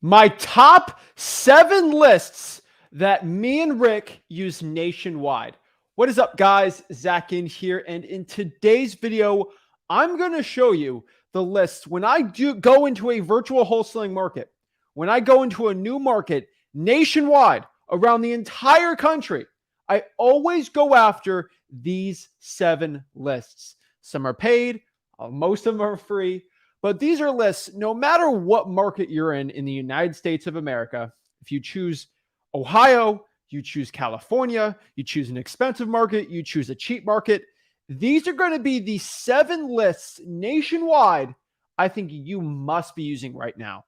My top 7 lists that me and Rick use nationwide. What is up, guys? Zach Ginn here. And in today's video, I'm going to show you the lists when I do go into a virtual wholesaling market, when I go into a new market nationwide around the entire country. I always go after these 7 lists. Some are paid, most of them are free. But these are lists, no matter what market you're in the United States of America. If you choose Ohio, you choose California, you choose an expensive market, you choose a cheap market. These are going to be the 7 lists nationwide I think you must be using right now.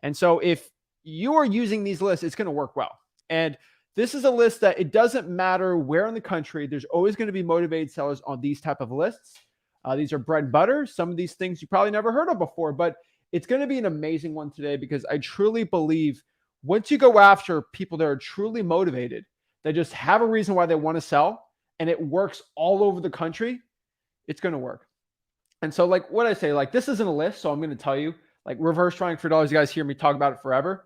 And so if you are using these lists, it's going to work well. And this is a list that it doesn't matter where in the country, there's always going to be motivated sellers on these type of lists. These are bread and butter. Some of these things you probably never heard of before, but it's going to be an amazing one today because I truly believe once you go after people that are truly motivated, that just have a reason why they want to sell, and it works all over the country, it's going to work. And so like what I say, like this isn't a list, so I'm going to tell you, like reverse trying for dollars, you guys hear me talk about it forever.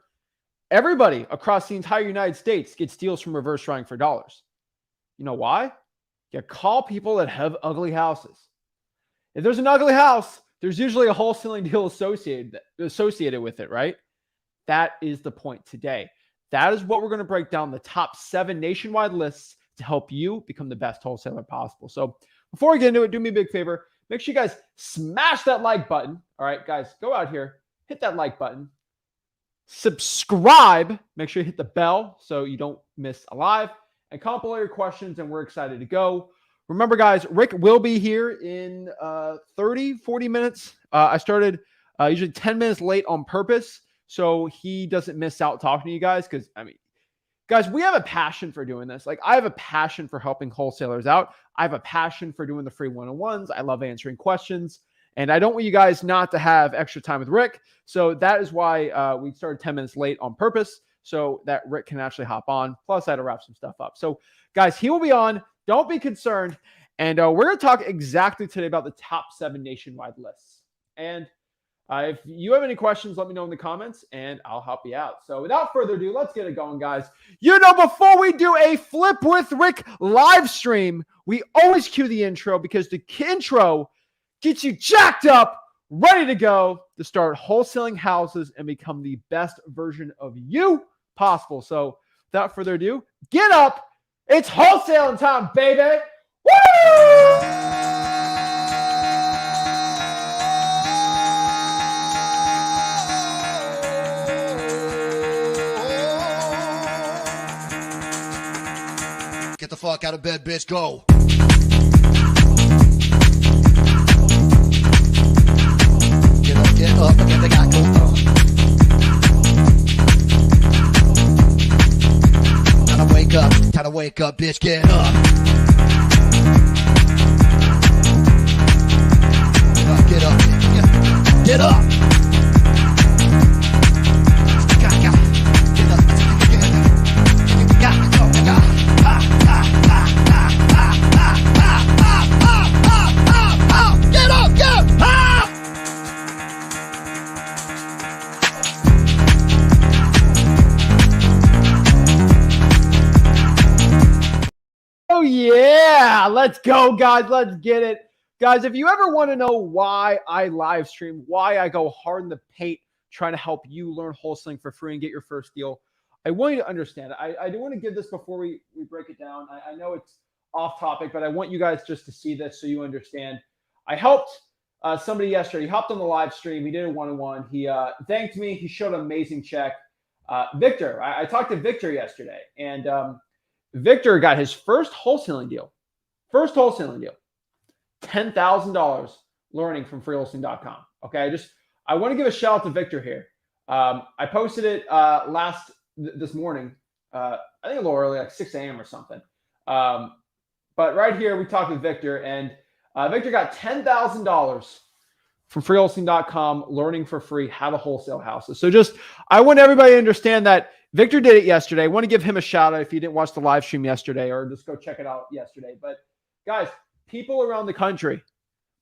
Everybody across the entire United States gets deals from reverse trying for dollars. You know why? You call people that have ugly houses. If there's an ugly house, there's usually a wholesaling deal associated with it, right? That is the point today. That is what we're going to break down, the top 7 nationwide lists to help you become the best wholesaler possible. So before we get into it, do me a big favor. Make sure you guys smash that like button. All right, guys, go out here, hit that like button. Subscribe. Make sure you hit the bell so you don't miss a live. And comment below your questions, and we're excited to go. Remember, guys, Rick will be here in 30, 40 minutes. I started usually 10 minutes late on purpose so he doesn't miss out talking to you guys because, I mean, guys, we have a passion for doing this. Like, I have a passion for helping wholesalers out. I have a passion for doing the free one-on-ones. I love answering questions. And I don't want you guys not to have extra time with Rick. So that is why we started 10 minutes late on purpose so that Rick can actually hop on. Plus, I had to wrap some stuff up. So, guys, he will be on. Don't be concerned. And we're going to talk exactly today about the top 7 nationwide lists. And if you have any questions, let me know in the comments and I'll help you out. So without further ado, let's get it going, guys. You know, before we do a Flip with Rick live stream, we always cue the intro because the intro gets you jacked up, ready to go to start wholesaling houses and become the best version of you possible. So without further ado, get up. It's wholesaling time, baby. Woo! Get the fuck out of bed, bitch. Go. Get up, get the guy go. Time to wake up, bitch, get up. Get up, get up. Oh, yeah. Let's go, guys. Let's get it. Guys, if you ever want to know why I live stream, why I go hard in the paint trying to help you learn wholesaling for free and get your first deal, I want you to understand. I do want to give this before we break it down. I know it's off topic, but I want you guys just to see this so you understand. I helped somebody yesterday. He hopped on the live stream. He did a one-on-one. He thanked me. He showed an amazing check. Victor, I talked to Victor yesterday, and Victor got his first wholesaling deal. $10,000 learning from freewholesaling.com. Okay, I want to give a shout out to Victor here. I posted it this morning. I think a little early, like 6 a.m. or something. But right here, we talked with Victor, and Victor got $10,000 from freewholesaling.com learning for free how to wholesale houses. So I want everybody to understand that Victor did it yesterday. I want to give him a shout out if you didn't watch the live stream yesterday, or just go check it out yesterday. But guys, people around the country,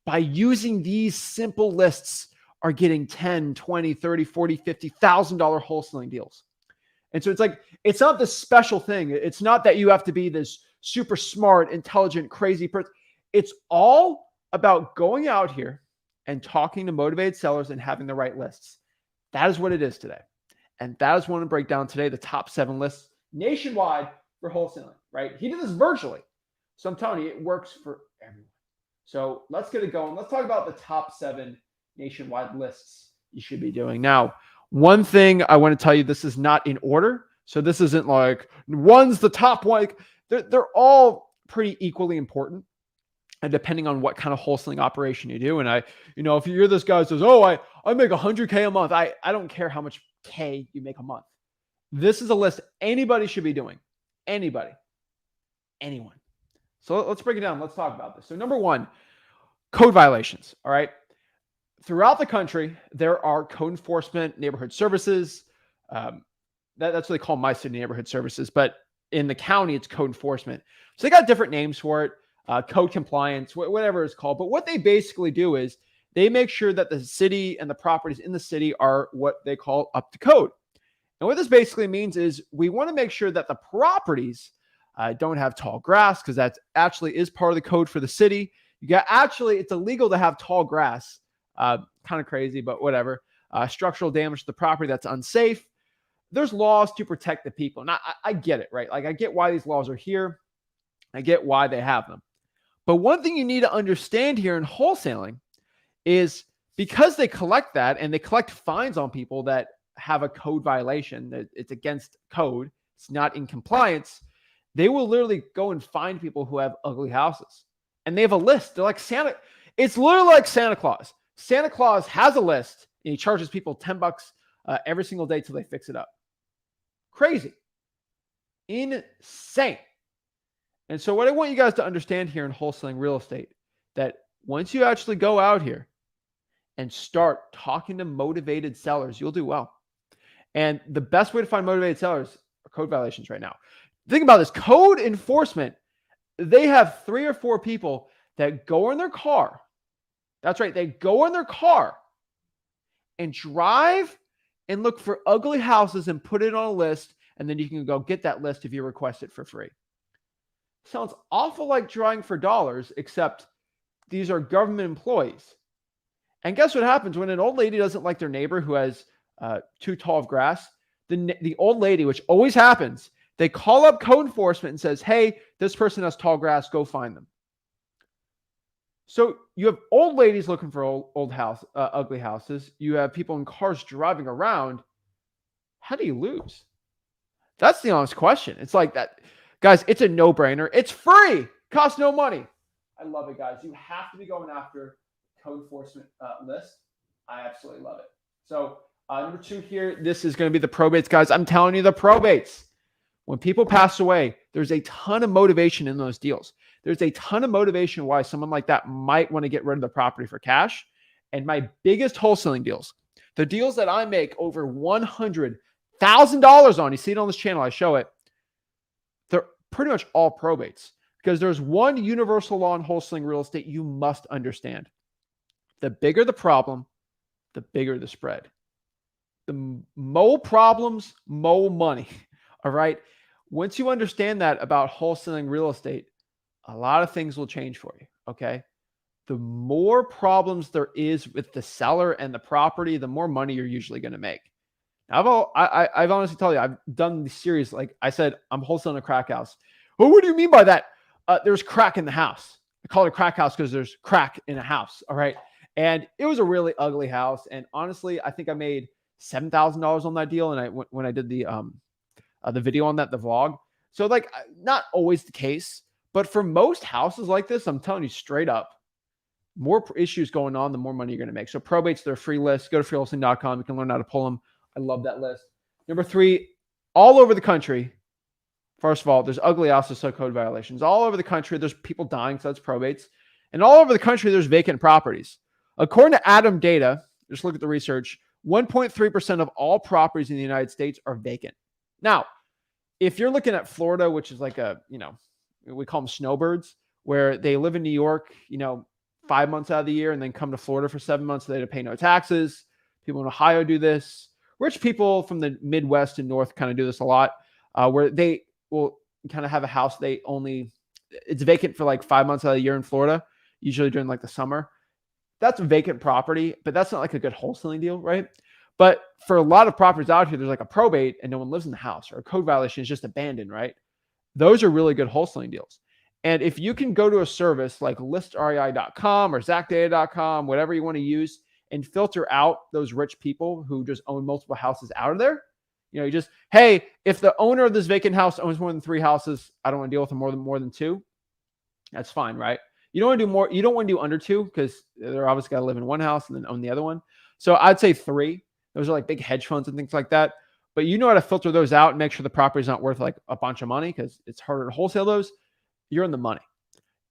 by using these simple lists, are getting 10, 20, 30, 40, $50,000 wholesaling deals. And so it's like, it's not this special thing. It's not that you have to be this super smart, intelligent, crazy person. It's all about going out here and talking to motivated sellers and having the right lists. That is what it is today. And that is what I want to break down today, the top 7 lists nationwide for wholesaling, right? He did this virtually. So I'm telling you, it works for everyone. So let's get it going. Let's talk about the top 7 nationwide lists you should be doing. Now, one thing I want to tell you, this is not in order. So this isn't like one's the top one. Like, they're all pretty equally important. And depending on what kind of wholesaling operation you do. And if you're this guy who says, oh, I make 100K a month. I don't care how much K you make a month. This is a list anybody should be doing. Anybody. Anyone. So let's break it down. Let's talk about this. So number 1, code violations. All right. Throughout the country, there are code enforcement neighborhood services. That's what they call my city, neighborhood services. But in the county, it's code enforcement. So they got different names for it. Code compliance, whatever it's called. But what they basically do is they make sure that the city and the properties in the city are what they call up to code. And what this basically means is we want to make sure that the properties don't have tall grass, because that actually is part of the code for the city. It's illegal to have tall grass. Kind of crazy, but whatever. Structural damage to the property that's unsafe. There's laws to protect the people. And I get it, right? Like, I get why these laws are here. I get why they have them. But one thing you need to understand here in wholesaling is because they collect that and they collect fines on people that have a code violation, that it's against code, it's not in compliance, they will literally go and find people who have ugly houses. And they have a list. They're like Santa. It's literally like Santa Claus. Santa Claus has a list and he charges people $10 every single day till they fix it up. Crazy. Insane. And so what I want you guys to understand here in wholesaling real estate, that once you actually go out here and start talking to motivated sellers, you'll do well. And the best way to find motivated sellers are code violations right now. Think about this. Code enforcement, they have 3 or 4 people that go in their car. That's right. They go in their car and drive and look for ugly houses and put it on a list. And then you can go get that list if you request it for free. Sounds awful like drawing for dollars, except these are government employees. And guess what happens when an old lady doesn't like their neighbor who has too tall of grass? The old lady, which always happens, they call up code enforcement and says, hey, this person has tall grass, go find them. So you have old ladies looking for ugly houses. You have people in cars driving around. How do you lose? That's the honest question. It's like that. Guys, it's a no-brainer. It's free. Costs no money. I love it, guys. You have to be going after code enforcement list. I absolutely love it. So number 2 here, this is going to be the probates, guys. I'm telling you, the probates. When people pass away, there's a ton of motivation in those deals. There's a ton of motivation why someone like that might want to get rid of the property for cash. And my biggest wholesaling deals, the deals that I make over $100,000 on, you see it on this channel, I show it, they're pretty much all probates, because there's one universal law in wholesaling real estate you must understand. The bigger the problem, the bigger the spread. The more problems, more money. All right. Once you understand that about wholesaling real estate, a lot of things will change for you. Okay. The more problems there is with the seller and the property, the more money you're usually going to make. Now, I've honestly told you, I've done the series. Like I said, I'm wholesaling a crack house. Well, what do you mean by that? There's crack in the house. I call it a crack house because there's crack in a house. All right. And it was a really ugly house. And honestly, I think I made $7,000 on that deal. And when I did the video on that, the vlog. So like, not always the case, but for most houses like this, I'm telling you straight up, more issues going on, the more money you're going to make. So probates, they're a free list. Go to freewholesaling.com. You can learn how to pull them. I love that list. Number 3, all over the country. First of all, there's ugly houses, so code violations. All over the country, there's people dying, so that's probates. And all over the country, there's vacant properties. According to Adam data, just look at the research, 1.3% of all properties in the United States are vacant. Now, if you're looking at Florida, which is like we call them snowbirds, where they live in New York, 5 months out of the year and then come to Florida for 7 months so they pay no taxes. People in Ohio do this. Rich people from the Midwest and North kind of do this a lot, where they will kind of have a house it's vacant for like 5 months out of the year in Florida, usually during like the summer. That's a vacant property, but that's not like a good wholesaling deal, right? But for a lot of properties out here, there's like a probate and no one lives in the house, or a code violation is just abandoned, right? Those are really good wholesaling deals. And if you can go to a service like listrei.com or zachdata.com, whatever you want to use, and filter out those rich people who just own multiple houses out of there, you just, hey, if the owner of this vacant house owns more than 3 houses, I don't want to deal with them more than 2. That's fine, right? You don't want to do more. You don't want to do under 2 because they're obviously got to live in one house and then own the other one. So I'd say 3. Those are like big hedge funds and things like that. But you know how to filter those out and make sure the property is not worth like a bunch of money because it's harder to wholesale those. You're in the money.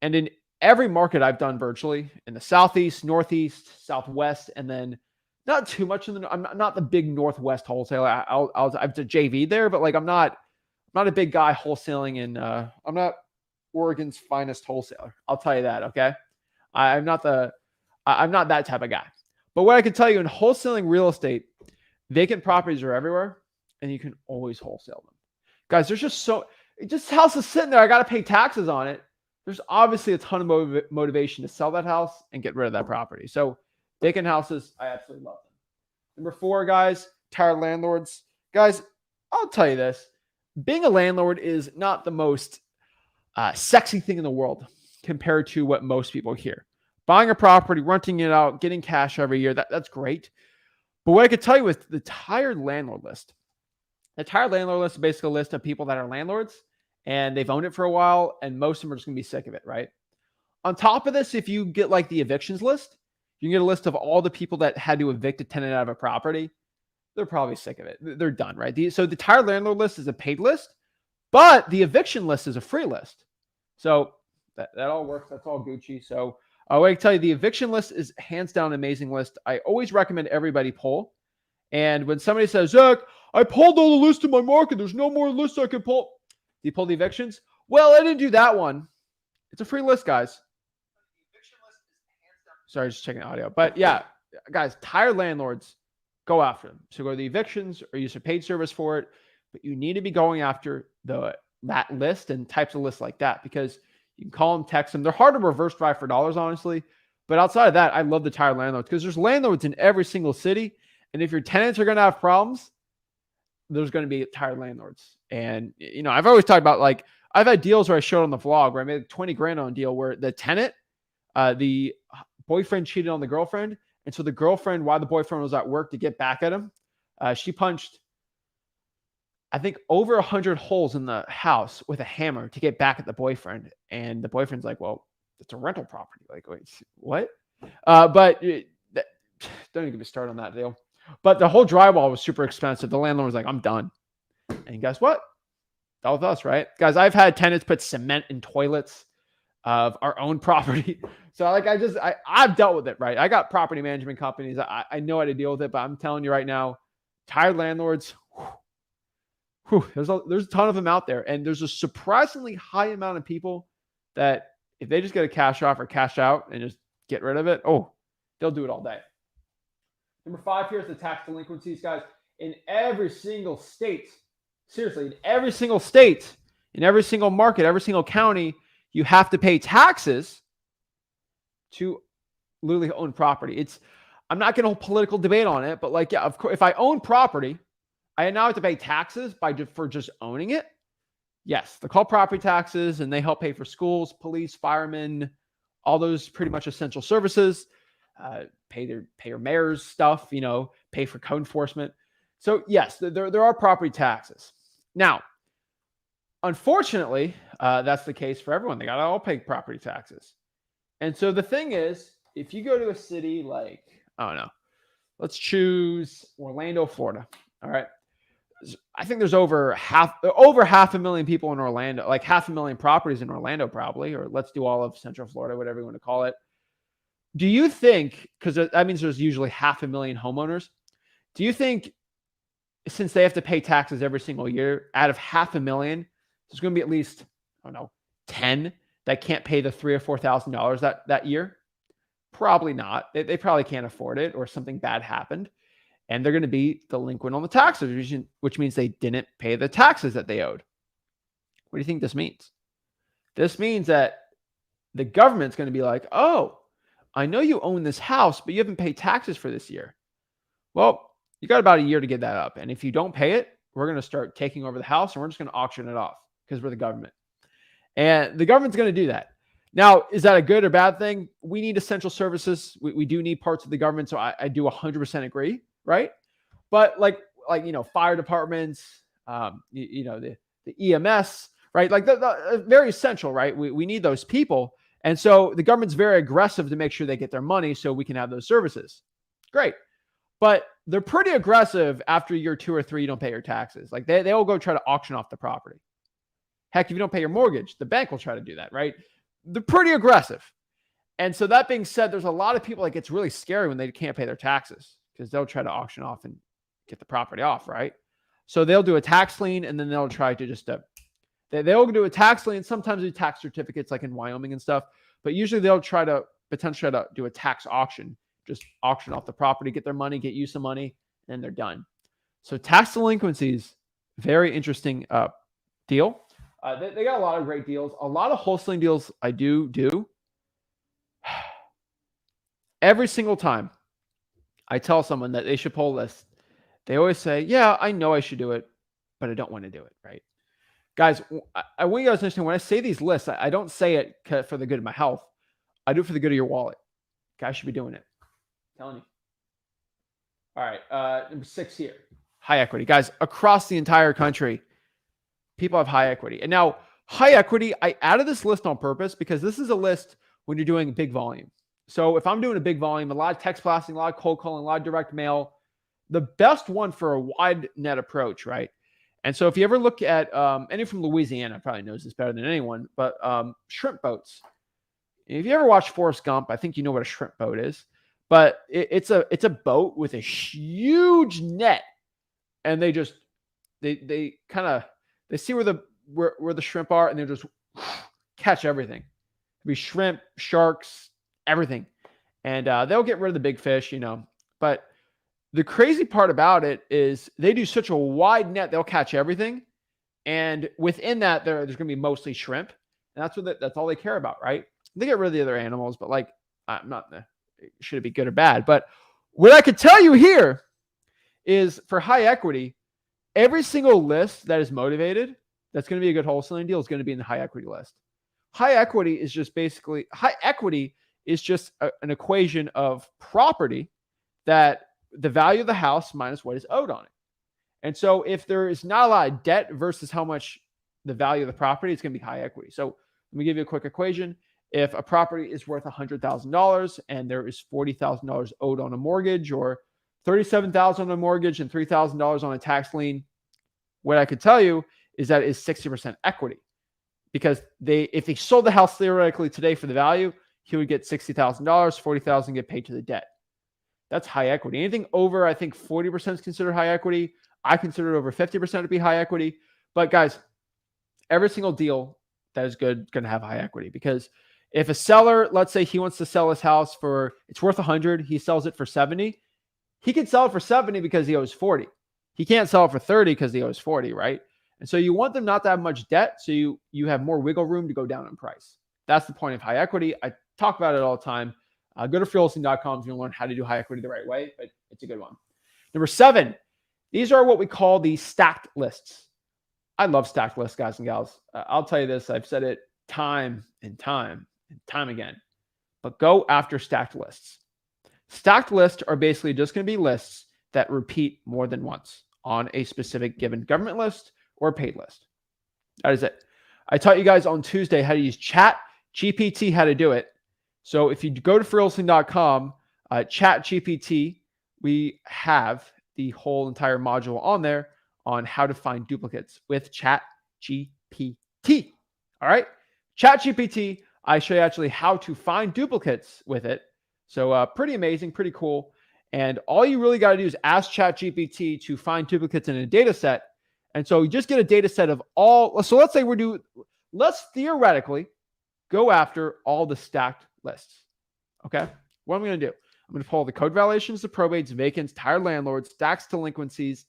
And in every market I've done virtually, in the Southeast, Northeast, Southwest, and then not too much I'm not the big Northwest wholesaler. I've done JV there, but like I'm not a big guy wholesaling in I'm not Oregon's finest wholesaler. I'll tell you that, okay? I'm not that type of guy. But what I can tell you in wholesaling real estate, vacant properties are everywhere and you can always wholesale them. Guys, there's just house is sitting there. I got to pay taxes on it. There's obviously a ton of motivation to sell that house and get rid of that property. So vacant houses, I absolutely love them. Number 4, guys, tired landlords. Guys, I'll tell you this. Being a landlord is not the most sexy thing in the world compared to what most people hear. Buying a property, renting it out, getting cash every year, that's great. But what I could tell you with the tired landlord list, the tired landlord list is basically a list of people that are landlords and they've owned it for a while and most of them are just going to be sick of it, right? On top of this, if you get like the evictions list, you can get a list of all the people that had to evict a tenant out of a property. They're probably sick of it. They're done, right? So the tired landlord list is a paid list, but the eviction list is a free list. So that all works. That's all Gucci. So I can tell you the eviction list is hands down an amazing list. I always recommend everybody pull. And when somebody says, Zach, I pulled all the lists in my market, there's no more lists I can pull. Do you pull the evictions? Well, I didn't do that one. It's a free list, guys. Sorry, just checking the audio. But yeah, guys, tired landlords, go after them. So go to the evictions or use a paid service for it. But you need to be going after that list and types of lists like that because you can call them, text them. They're hard to reverse drive for dollars, honestly. But outside of that, I love the tired landlords because there's landlords in every single city. And if your tenants are going to have problems, there's going to be tired landlords. And, I've always talked about like, I've had deals where I showed on the vlog where I made 20 grand on a deal where the tenant, the boyfriend cheated on the girlfriend. And so the girlfriend, while the boyfriend was at work to get back at him, she punched, I think, over 100 holes in the house with a hammer to get back at the boyfriend. And the boyfriend's like, well, it's a rental property. Like, wait, what? But don't even get me started on that deal. But the whole drywall was super expensive. The landlord was like, I'm done. And guess what? That was us, right? Guys, I've had tenants put cement in toilets of our own property. So like, I've dealt with it, right? I got property management companies. I know how to deal with it, but I'm telling you right now, tired landlords, there's a ton of them out there. And there's a surprisingly high amount of people that if they just get a cash off or cash out and just get rid of it, they'll do it all day. Number 5 here is the tax delinquencies, guys. In every single state, seriously, in every single state, in every single market, every single county, you have to pay taxes to literally own property. I'm not going to hold political debate on it, but like, yeah, of course, if I own property, I now have to pay taxes for just owning it. Yes, they're called property taxes, and they help pay for schools, police, firemen, all those pretty much essential services. Pay your mayor's stuff, pay for code enforcement. So yes, there are property taxes. Now, unfortunately, that's the case for everyone. They got to all pay property taxes. And so the thing is, if you go to a city like, I don't know, let's choose Orlando, Florida. All right. I think there's over half a million people in Orlando, like 500,000 properties in Orlando, probably, or let's do all of Central Florida, whatever you want to call it. Do you think, because that means there's usually 500,000 homeowners, do you think since they have to pay taxes every single year, out of 500,000, there's going to be at least, I don't know, 10 that can't pay the $3,000 or $4,000 that year? Probably not. They probably can't afford it or something bad happened. And they're going to be delinquent on the taxes, which means they didn't pay the taxes that they owed. What do you think this means? This means that the government's going to be like, oh, I know you own this house, but you haven't paid taxes for this year. Well, you got about a year to get that up. And if you don't pay it, we're going to start taking over the house and we're just going to auction it off because we're the government. And the government's going to do that. Now, is that a good or bad thing? We need essential services. We do need parts of the government. So I do 100% agree, right? But like fire departments, the EMS, right? Like the very essential, right? We need those people. And so the government's very aggressive to make sure they get their money so we can have those services. Great. But they're pretty aggressive after year 2 or 3, you don't pay your taxes. Like they'll go try to auction off the property. Heck, if you don't pay your mortgage, the bank will try to do that, right? They're pretty aggressive. And so that being said, there's a lot of people that gets really scary when they can't pay their taxes because they'll try to auction off and get the property off, right? So they'll do a tax lien and then they'll try to just, they'll do a tax lien. Sometimes do tax certificates like in Wyoming and stuff, but usually they'll potentially try to do a tax auction, just auction off the property, get their money, get you some money, and then they're done. So tax delinquencies, very interesting deal. They got a lot of great deals. A lot of wholesaling deals I do. Every single time I tell someone that they should pull a list, they always say, yeah, I know I should do it, but I don't want to do it, right? Guys, I want you guys to understand when I say these lists, I don't say it for the good of my health. I do it for the good of your wallet. Guys should be doing it. I'm telling you. All right, number 6 here. High equity. Guys, across the entire country, people have high equity. And now, high equity, I added this list on purpose because this is a list when you're doing big volume. So if I'm doing a big volume, a lot of text blasting, a lot of cold calling, a lot of direct mail, the best one for a wide net approach, right? And so if you ever look at, anyone from Louisiana probably knows this better than anyone, but shrimp boats. If you ever watch Forrest Gump, I think you know what a shrimp boat is. But it's a boat with a huge net. And they kind of, they see where the shrimp are and they just catch everything. It'll be shrimp, sharks, everything. And they'll get rid of the big fish, But the crazy part about it is they do such a wide net, they'll catch everything. And within that, there's going to be mostly shrimp. And that's all they care about, right? They get rid of the other animals, but like, I'm not, should it be good or bad? But what I could tell you here is for high equity, every single list that is motivated, that's going to be a good wholesaling deal, is going to be in the high equity list. High equity is just an equation of property that the value of the house minus what is owed on it. And so if there is not a lot of debt versus how much the value of the property, it's going to be high equity. So let me give you a quick equation. If a property is worth $100,000 and there is $40,000 owed on a mortgage, or $37,000 on a mortgage and $3,000 on a tax lien, what I could tell you is that is 60% equity, because if they sold the house theoretically today for the value, he would get $60,000, $40,000 get paid to the debt. That's high equity. Anything over, I think 40% is considered high equity. I consider it over 50% to be high equity. But guys, every single deal that is good going to have high equity, because if a seller, let's say he wants to sell his house it's worth 100, he sells it for 70. He can sell it for 70 because he owes 40. He can't sell it for 30 because he owes 40, right? And so you want them not to have much debt, so you have more wiggle room to go down in price. That's the point of high equity. I talk about it all the time. Go to freewholesaling.com if you want to learn how to do high equity the right way, but it's a good one. Number 7, these are what we call the stacked lists. I love stacked lists, guys and gals. I'll tell you this. I've said it time and time again, but go after stacked lists. Stacked lists are basically just going to be lists that repeat more than once on a specific given government list or paid list. That is it. I taught you guys on Tuesday how to use Chat GPT, how to do it. So if you go to freewholesaling.com, Chat GPT, we have the whole entire module on there on how to find duplicates with Chat GPT. All right. Chat GPT, I show you actually how to find duplicates with it. So pretty amazing, pretty cool. And all you really got to do is ask Chat GPT to find duplicates in a data set. And so you just get a data set of all. So let's say let's theoretically go after all the stacked lists. Okay. What am I going to do? I'm going to pull the code violations, the probates, vacants, tired landlords, tax delinquencies,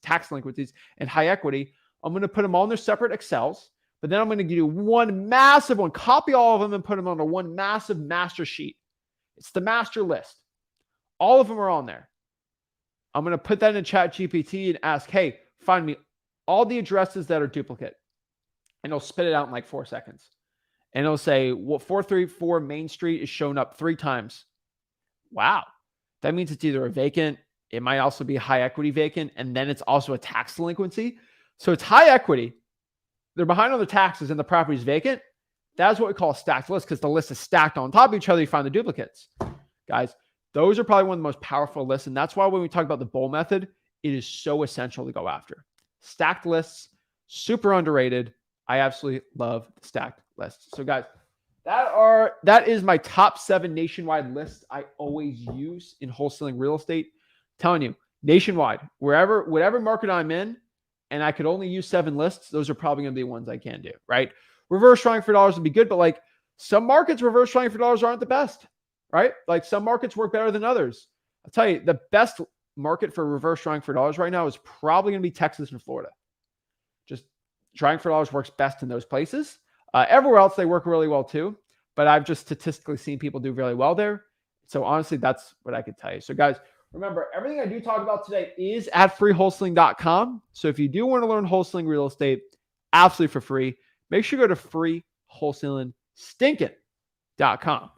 and high equity. I'm going to put them all in their separate Excels, but then I'm going to do one massive one, copy all of them and put them onto one massive master sheet. It's the master list. All of them are on there. I'm going to put that in ChatGPT and ask, hey, find me all the addresses that are duplicate. And it'll spit it out in like 4 seconds. And it'll say, well, 434 Main Street is shown up 3 times. Wow. That means it's either a vacant. It might also be a high equity vacant. And then it's also a tax delinquency. So it's high equity. They're behind on the taxes and the property is vacant. That's what we call a stacked list because the list is stacked on top of each other. You find the duplicates. Guys, those are probably one of the most powerful lists. And that's why when we talk about the bull method, it is so essential to go after. Stacked lists, super underrated. I absolutely love the stacked lists. So guys, that is my top 7 nationwide lists I always use in wholesaling real estate. I'm telling you, nationwide, whatever market I'm in, and I could only use 7 lists, those are probably going to be ones I can do, right? Reverse trying for dollars would be good, but like some markets, reverse trying for dollars aren't the best, right? Like some markets work better than others. I'll tell you, the best market for reverse trying for dollars right now is probably going to be Texas and Florida. Just trying for dollars works best in those places. Everywhere else, they work really well too, but I've just statistically seen people do really well there. So honestly, that's what I could tell you. So guys, remember, everything I do talk about today is at freewholesaling.com. So if you do want to learn wholesaling real estate absolutely for free, make sure you go to freewholesaling.com.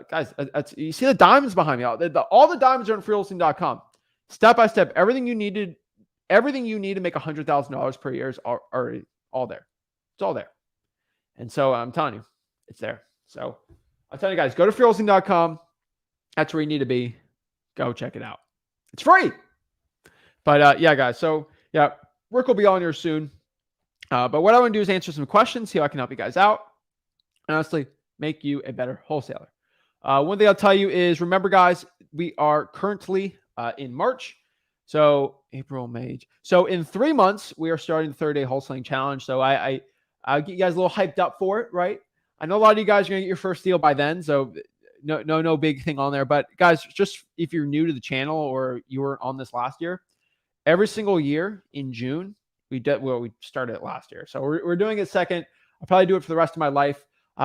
Guys, you see the diamonds behind me. All the diamonds are on freewholesaling.com. Step by step, everything you need to make $100,000 per year is already all there. It's all there. And so I'm telling you, it's there. So I'm telling you guys, go to freewholesaling.com. That's where you need to be. Go check it out. It's free. But yeah, guys. So yeah, Rick will be on here soon. But what I want to do is answer some questions, see how I can help you guys out, and honestly, make you a better wholesaler. One thing I'll tell you is, remember, guys, we are currently in March. So April, May. So in 3 months, we are starting the 30-day wholesaling challenge. So I'll get you guys a little hyped up for it, right? I know a lot of you guys are going to get your first deal by then. So no big thing on there. But guys, just if you're new to the channel or you weren't on this last year, every single year in June, we started it last year. So we're doing it second. I'll probably do it for the rest of my life.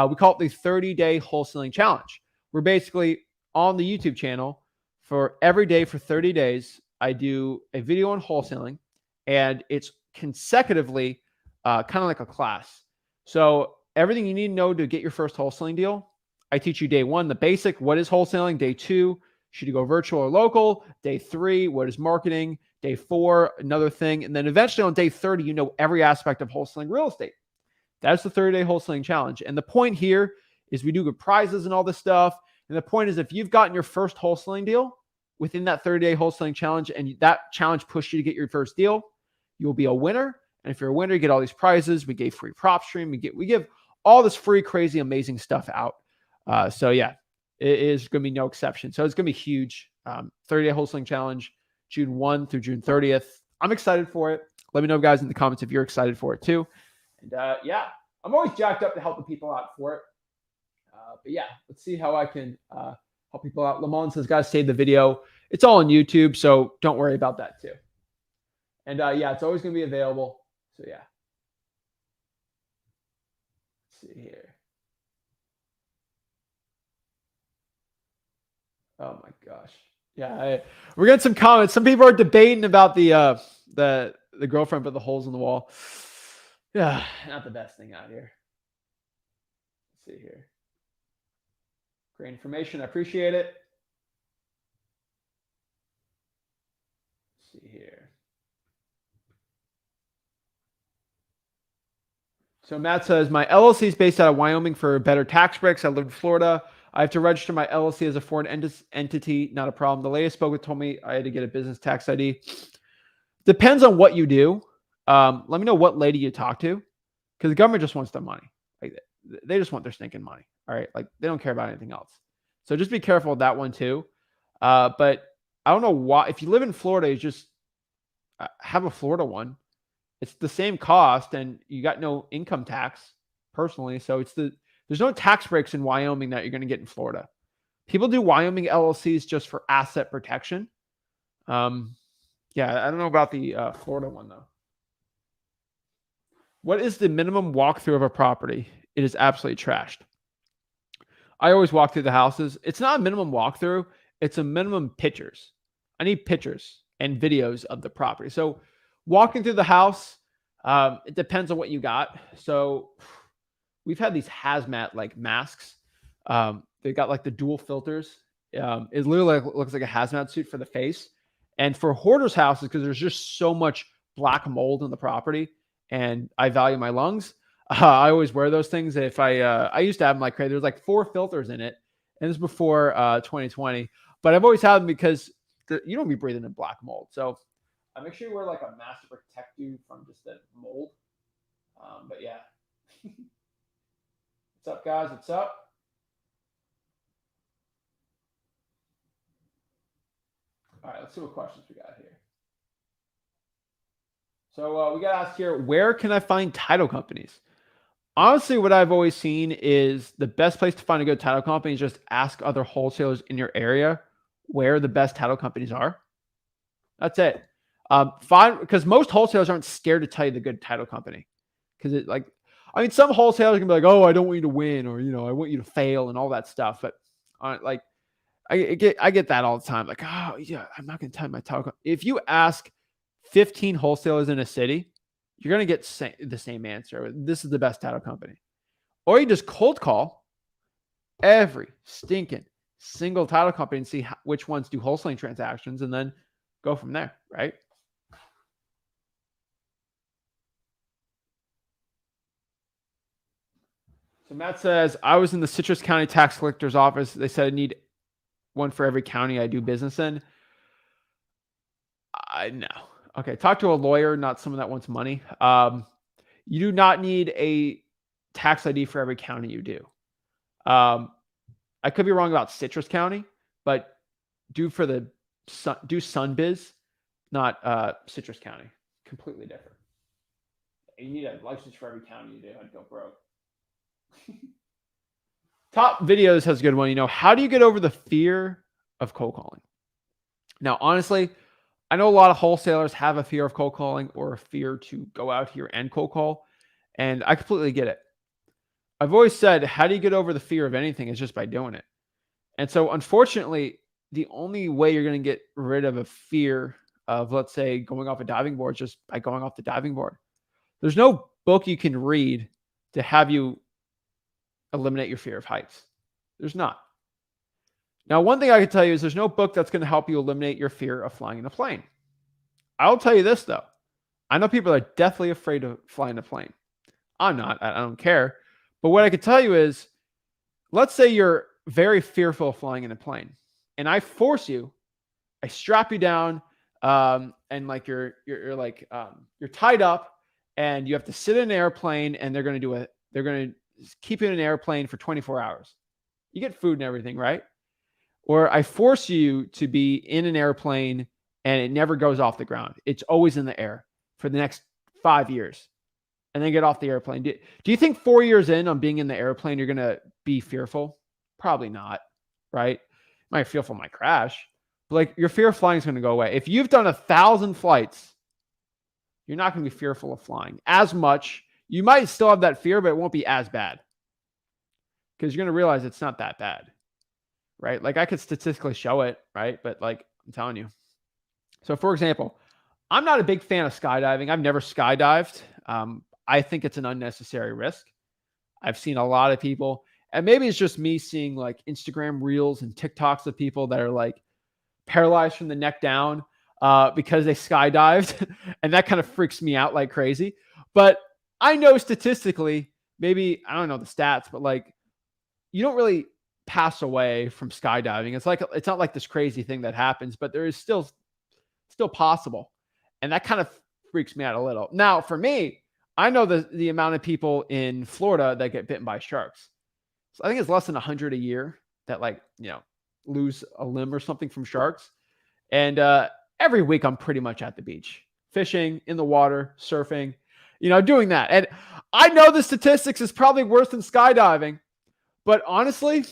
We call it the 30-day wholesaling challenge. We're basically on the YouTube channel for every day for 30 days. I do a video on wholesaling, and it's consecutively kind of like a class. So everything you need to know to get your first wholesaling deal, I teach you day 1, the basic, what is wholesaling? Day 2, should you go virtual or local? Day 3, what is marketing? Day 4, another thing. And then eventually on day 30, you know every aspect of wholesaling real estate. That's the 30-day wholesaling challenge. And the point here is we do good prizes and all this stuff. And the point is, if you've gotten your first wholesaling deal within that 30-day wholesaling challenge, and that challenge pushed you to get your first deal, you will be a winner. And if you're a winner, you get all these prizes. We gave free prop stream. We give all this free, crazy, amazing stuff out. So yeah, it is going to be no exception. So it's going to be huge. 30-day wholesaling challenge, June 1 through June 30th. I'm excited for it. Let me know, guys, in the comments if you're excited for it too. And yeah, I'm always jacked up to help the people out for it. But yeah, let's see how I can help people out. Lamont says, guys, save the video. It's all on YouTube, so don't worry about that too. And yeah, it's always going to be available. So yeah. Let's see here. Oh my gosh. Yeah, we're getting some comments. Some people are debating about the girlfriend put the holes in the wall. Yeah, not the best thing out here. Let's see here. Great information. I appreciate it. Let's see here. So Matt says, my LLC is based out of Wyoming for better tax breaks. I live in Florida. I have to register my LLC as a foreign entity. Not a problem. The lady I spoke with told me I had to get a business tax ID. Depends on what you do. Let me know what lady you talk to, because the government just wants their money. Like, they just want their stinking money. All right. Like, they don't care about anything else. So just be careful with that one too. But I don't know why, if you live in Florida, you just have a Florida one. It's the same cost and you got no income tax personally. So there's no tax breaks in Wyoming that you're going to get in Florida. People do Wyoming LLCs just for asset protection. Yeah, I don't know about the Florida one though. What is the minimum walkthrough of a property? It is absolutely trashed. I always walk through the houses. It's not a minimum walkthrough. It's a minimum pictures. I need pictures and videos of the property. So walking through the house, it depends on what you got. So we've had these hazmat like masks. They got like the dual filters. It literally looks like a hazmat suit for the face. And for hoarders' houses, because there's just so much black mold in the property, and I value my lungs, I always wear those things. If I used to have them like crazy. There's like 4 filters in it, and this is before 2020. But I've always had them because you don't be breathing in black mold. So I make sure you wear like a mask to protect you from just the mold. But yeah. What's up, guys? What's up? All right, let's see what questions we got here. So we got to ask here, where can I find title companies? Honestly, what I've always seen is the best place to find a good title company is just ask other wholesalers in your area where the best title companies are. That's it. Find, because most wholesalers aren't scared to tell you the good title company. Because it like, I mean, some wholesalers can be like, oh, I don't want you to win, or, you know, I want you to fail and all that stuff. But like, I get that all the time. Like, oh yeah, I'm not going to tell you my title company. If you ask 15 wholesalers in a city, you're going to get the same answer. This is the best title company. Or you just cold call every stinking single title company and see which ones do wholesaling transactions and then go from there, right? So Matt says, I was in the Citrus County tax collector's office. They said I need one for every county I do business in. No. Okay, talk to a lawyer, not someone that wants money. You do not need a tax ID for every county you do. I could be wrong about Citrus County, but do Sunbiz, not Citrus County. Completely different. You need a license for every county you do. I'd go broke. Top Videos has a good one. You know, how do you get over the fear of cold calling? Now, honestly, I know a lot of wholesalers have a fear of cold calling or a fear to go out here and cold call, and I completely get it. I've always said, how do you get over the fear of anything is just by doing it. And so, unfortunately, the only way you're going to get rid of a fear of, let's say, going off a diving board is just by going off the diving board. There's no book you can read to have you eliminate your fear of heights. There's not. Now, one thing I can tell you is there's no book that's going to help you eliminate your fear of flying in a plane. I'll tell you this, though. I know people are deathly afraid of flying a plane. I'm not. I don't care. But what I can tell you is, let's say you're very fearful of flying in a plane, and I force you, I strap you down, and like you're tied up, and you have to sit in an airplane, and they're going to keep you in an airplane for 24 hours. You get food and everything, right? Or I force you to be in an airplane and it never goes off the ground. It's always in the air for the next 5 years, and then get off the airplane. Do you think 4 years in on being in the airplane, you're going to be fearful? Probably not, right? You might fearful might crash, but like your fear of flying is going to go away. If you've done 1,000 flights, you're not going to be fearful of flying as much. You might still have that fear, but it won't be as bad because you're going to realize it's not that bad, right? Like I could statistically show it, right? But like I'm telling you. So for example, I'm not a big fan of skydiving. I've never skydived. I think it's an unnecessary risk. I've seen a lot of people, and maybe it's just me seeing like Instagram reels and TikToks of people that are like paralyzed from the neck down because they skydived. And that kind of freaks me out like crazy. But I know statistically, maybe, I don't know the stats, but like you don't really pass away from skydiving. It's not like this crazy thing that happens, but there is still possible. And that kind of freaks me out a little. Now, for me, I know the amount of people in Florida that get bitten by sharks. So I think it's less than 100 a year that lose a limb or something from sharks. And every week I'm pretty much at the beach, fishing, in the water, surfing, doing that. And I know the statistics is probably worse than skydiving, but honestly,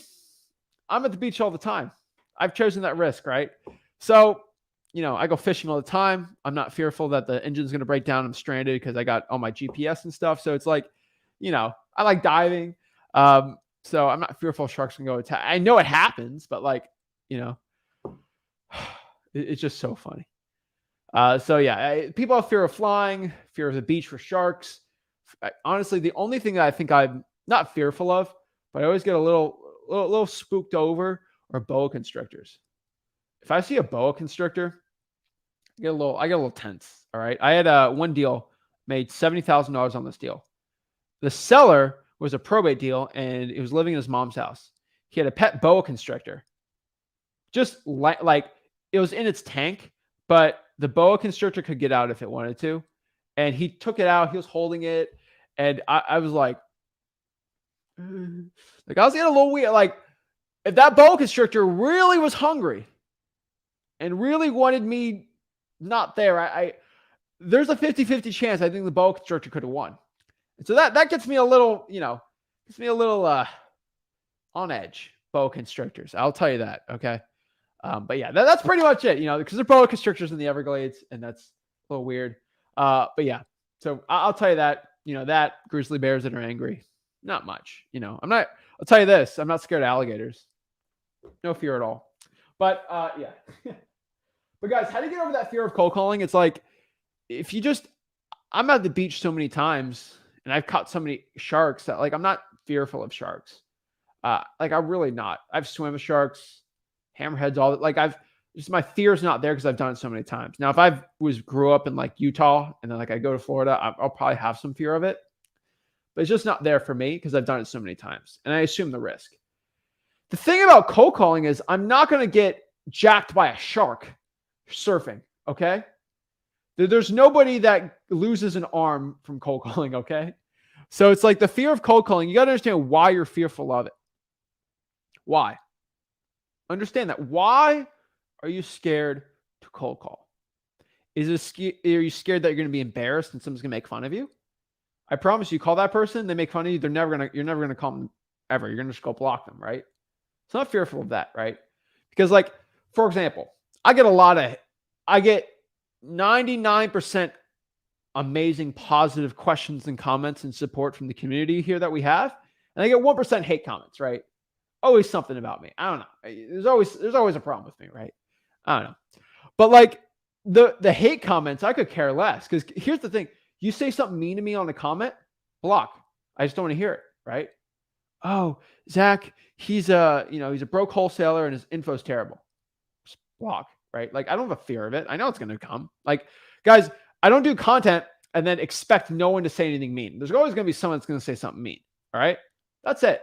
I'm at the beach all the time. I've chosen that risk, right? So, I go fishing all the time. I'm not fearful that the engine's going to break down. I'm stranded because I got all my GPS and stuff. So it's like, I like diving. So I'm not fearful sharks can go attack. I know it happens, but like, it's just so funny. So yeah, people have fear of flying, fear of the beach for sharks. Honestly, the only thing that I think I'm not fearful of, but I always get a little spooked over are boa constrictors. If I see a boa constrictor, I get a little tense. All right. I had one deal, made $70,000 on this deal. The seller was a probate deal and he was living in his mom's house. He had a pet boa constrictor. Just like it was in its tank, but the boa constrictor could get out if it wanted to. And he took it out. He was holding it. And I was like I was getting a little weird. Like, if that boa constrictor really was hungry and really wanted me not there, there's a 50-50 chance I think the boa constrictor could have won. And so that gets me a little, on edge, boa constrictors. I'll tell you that. Okay. But yeah, that's pretty much it, because there are boa constrictors in the Everglades and that's a little weird. But yeah, so I'll tell you that, that grizzly bears that are angry, not much, I'll tell you this, I'm not scared of alligators. No fear at all. But yeah. But guys, how do you get over that fear of cold calling? It's like, I'm at the beach so many times and I've caught so many sharks that like, I'm not fearful of sharks. Like I'm really not. I've swum with sharks, hammerheads, all that. Like my fear is not there because I've done it so many times. Now, if I grew up in like Utah and then like I go to Florida, I'll probably have some fear of it, but it's just not there for me because I've done it so many times and I assume the risk. The thing about cold calling is I'm not going to get jacked by a shark surfing. Okay. There's nobody that loses an arm from cold calling. Okay. So it's like the fear of cold calling. You got to understand why you're fearful of it. Why? Understand that. Why are you scared to cold call? Are you scared that you're going to be embarrassed and someone's going to make fun of you? I promise you, call that person, they make fun of you. You're never going to call them ever. You're going to just go block them, right? It's not fearful of that, right? Because like, for example, I get 99% amazing positive questions and comments and support from the community here that we have. And I get 1% hate comments, right? Always something about me. I don't know. There's always a problem with me, right? I don't know. But like the hate comments, I could care less. Because here's the thing. You say something mean to me on a comment, block. I just don't want to hear it, right? Oh, Zach, he's a broke wholesaler and his info's terrible. Just block, right? Like I don't have a fear of it. I know it's going to come. Like, guys, I don't do content and then expect no one to say anything mean. There's always going to be someone that's going to say something mean. All right. That's it.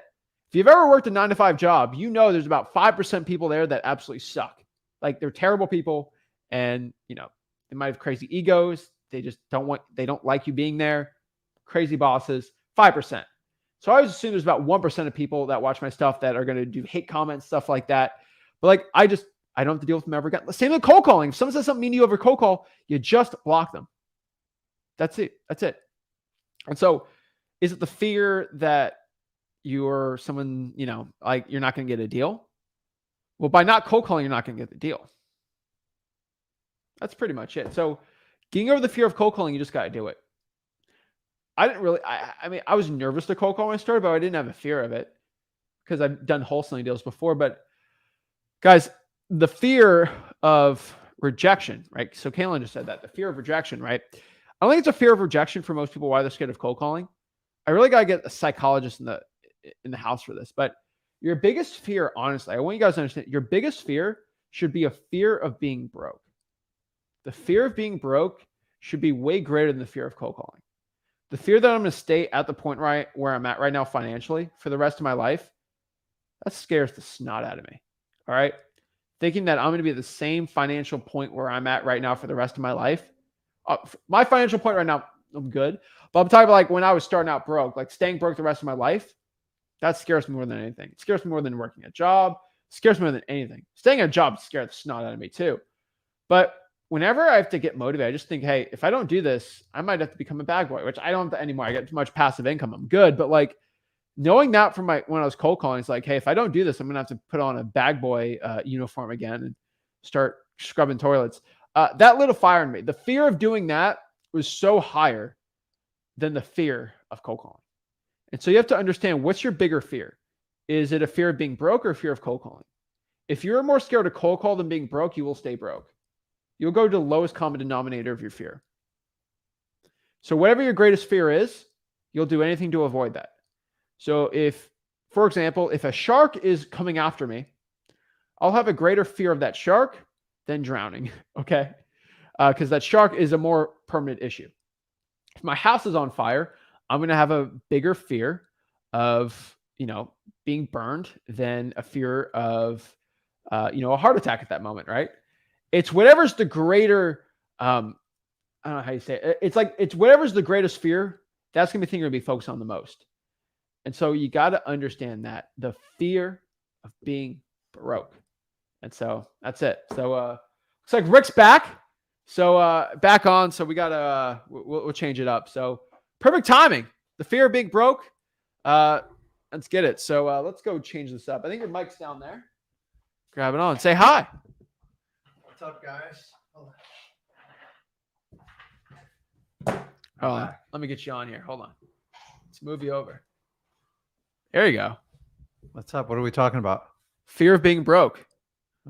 If you've ever worked a 9-to-5 job, there's about 5% people there that absolutely suck. Like they're terrible people and, they might have crazy egos. They just don't like you being there. Crazy bosses, 5%. So I always assume there's about 1% of people that watch my stuff that are going to do hate comments, stuff like that. But like, I don't have to deal with them ever again. Same with cold calling. If someone says something mean to you over cold call, you just block them. That's it. And so is it the fear that you're someone, like you're not going to get a deal? Well, by not cold calling, you're not going to get the deal. That's pretty much it. So getting over the fear of cold calling, you just got to do it. I was nervous to cold call when I started, but I didn't have a fear of it because I've done wholesaling deals before. But guys, the fear of rejection, right? So Kaylin just said that, the fear of rejection, right? I don't think it's a fear of rejection for most people why they're scared of cold calling. I really got to get a psychologist in the house for this. But your biggest fear, honestly, I want you guys to understand, your biggest fear should be a fear of being broke. The fear of being broke should be way greater than the fear of cold calling. The fear that I'm going to stay at the point where I'm at right now financially for the rest of my life, that scares the snot out of me. All right. Thinking that I'm going to be at the same financial point where I'm at right now for the rest of my life. My financial point right now, I'm good. But I'm talking about like when I was starting out broke, like staying broke the rest of my life. That scares me more than anything. It scares me more than working a job. It scares me more than anything. Staying at a job scares the snot out of me too. But whenever I have to get motivated, I just think, hey, if I don't do this, I might have to become a bag boy, which I don't have to anymore. I get too much passive income. I'm good. But like knowing that from when I was cold calling, it's like, hey, if I don't do this, I'm going to have to put on a bag boy uniform again and start scrubbing toilets. That lit a fire in me. The fear of doing that was so higher than the fear of cold calling. And so you have to understand, what's your bigger fear? Is it a fear of being broke or a fear of cold calling? If you're more scared of cold call than being broke, you will stay broke. You'll go to the lowest common denominator of your fear. So whatever your greatest fear is, you'll do anything to avoid that. So if, for example, if a shark is coming after me, I'll have a greater fear of that shark than drowning, okay? Because that shark is a more permanent issue. If my house is on fire, I'm going to have a bigger fear of, being burned than a fear of, a heart attack at that moment, right? It's whatever's the greater, I don't know how you say it. It's whatever's the greatest fear. That's going to be the thing you're going to be focused on the most. And so you got to understand that, the fear of being broke. And so that's it. So looks like Rick's back. So back on. So we got to, we'll change it up. So perfect timing. The fear of being broke. Let's get it. So let's go change this up. I think your mic's down there. Grab it on. Say hi. What's up, guys? Hold on. Let me get you on here. Hold on. Let's move you over. There you go. What's up? What are we talking about? Fear of being broke.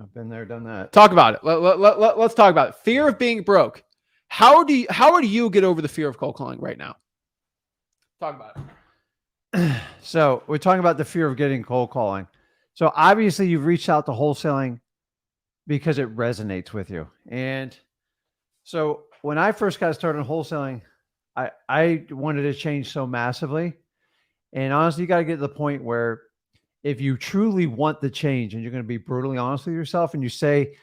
I've been there, done that. Talk about it. Let's talk about it. Fear of being broke. How do you get over the fear of cold calling right now? Talk about it. So we're talking about the fear of getting cold calling. So obviously you've reached out to wholesaling because it resonates with you. And so when I first got started in wholesaling, I wanted to change so massively. And honestly, you got to get to the point where if you truly want the change and you're going to be brutally honest with yourself and you say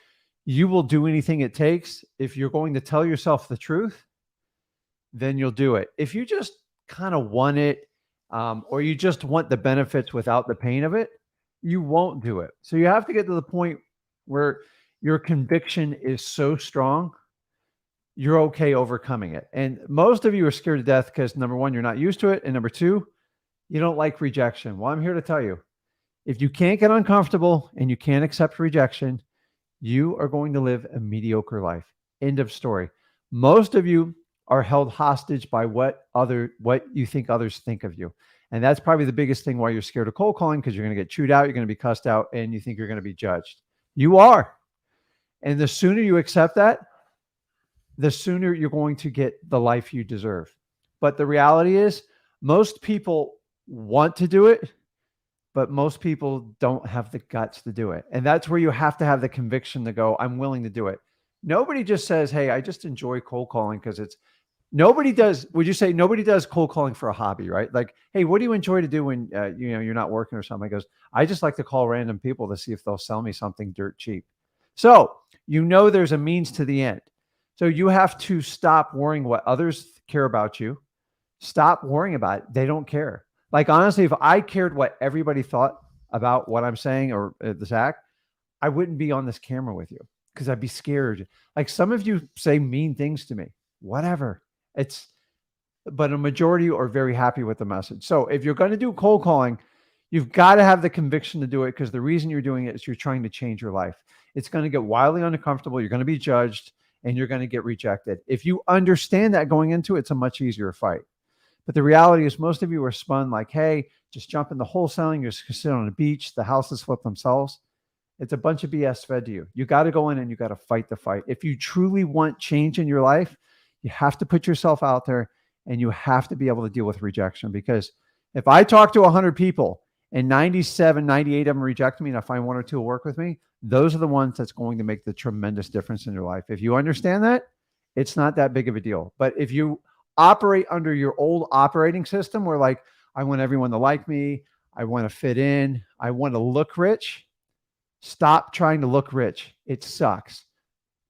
you will do anything it takes, if you're going to tell yourself the truth, then you'll do it. If you just kind of want it, or you just want the benefits without the pain of it, you won't do it. So you have to get to the point where your conviction is so strong, you're okay overcoming it. And most of you are scared to death because, number one, you're not used to it. And number two, you don't like rejection. Well, I'm here to tell you, if you can't get uncomfortable and you can't accept rejection, you are going to live a mediocre life. End of story. Most of you are held hostage by what you think others think of you. And that's probably the biggest thing why you're scared of cold calling, because you're going to get chewed out, you're going to be cussed out, and you think you're going to be judged. You are. And the sooner you accept that, the sooner you're going to get the life you deserve. But the reality is, most people want to do it, but most people don't have the guts to do it. And that's where you have to have the conviction to go, I'm willing to do it. Nobody just says, hey, I just enjoy cold calling because it's, nobody does, would you say nobody does cold calling for a hobby, right? Like, hey, what do you enjoy to do when you're not working or something? I goes, I just like to call random people to see if they'll sell me something dirt cheap. So there's a means to the end. So you have to stop worrying what others care about you. Stop worrying about it. They don't care. Like, honestly, if I cared what everybody thought about what I'm saying or Zach, I wouldn't be on this camera with you because I'd be scared. Like, some of you say mean things to me, whatever. But a majority are very happy with the message. So if you're going to do cold calling, you've got to have the conviction to do it, because the reason you're doing it is you're trying to change your life. It's going to get wildly uncomfortable. You're going to be judged and you're going to get rejected. If you understand that going into it, it's a much easier fight. But the reality is most of you are spun like, hey, just jump into wholesaling. You're just going to sit on a beach. The houses flip themselves. It's a bunch of BS fed to you. You got to go in and you got to fight the fight. If you truly want change in your life, you have to put yourself out there and you have to be able to deal with rejection. Because if I talk to 100 people and 97, 98 of them reject me and I find one or two will work with me, those are the ones that's going to make the tremendous difference in your life. If you understand that, it's not that big of a deal. But if you operate under your old operating system where, like, I want everyone to like me, I want to fit in, I want to look rich, stop trying to look rich. It sucks.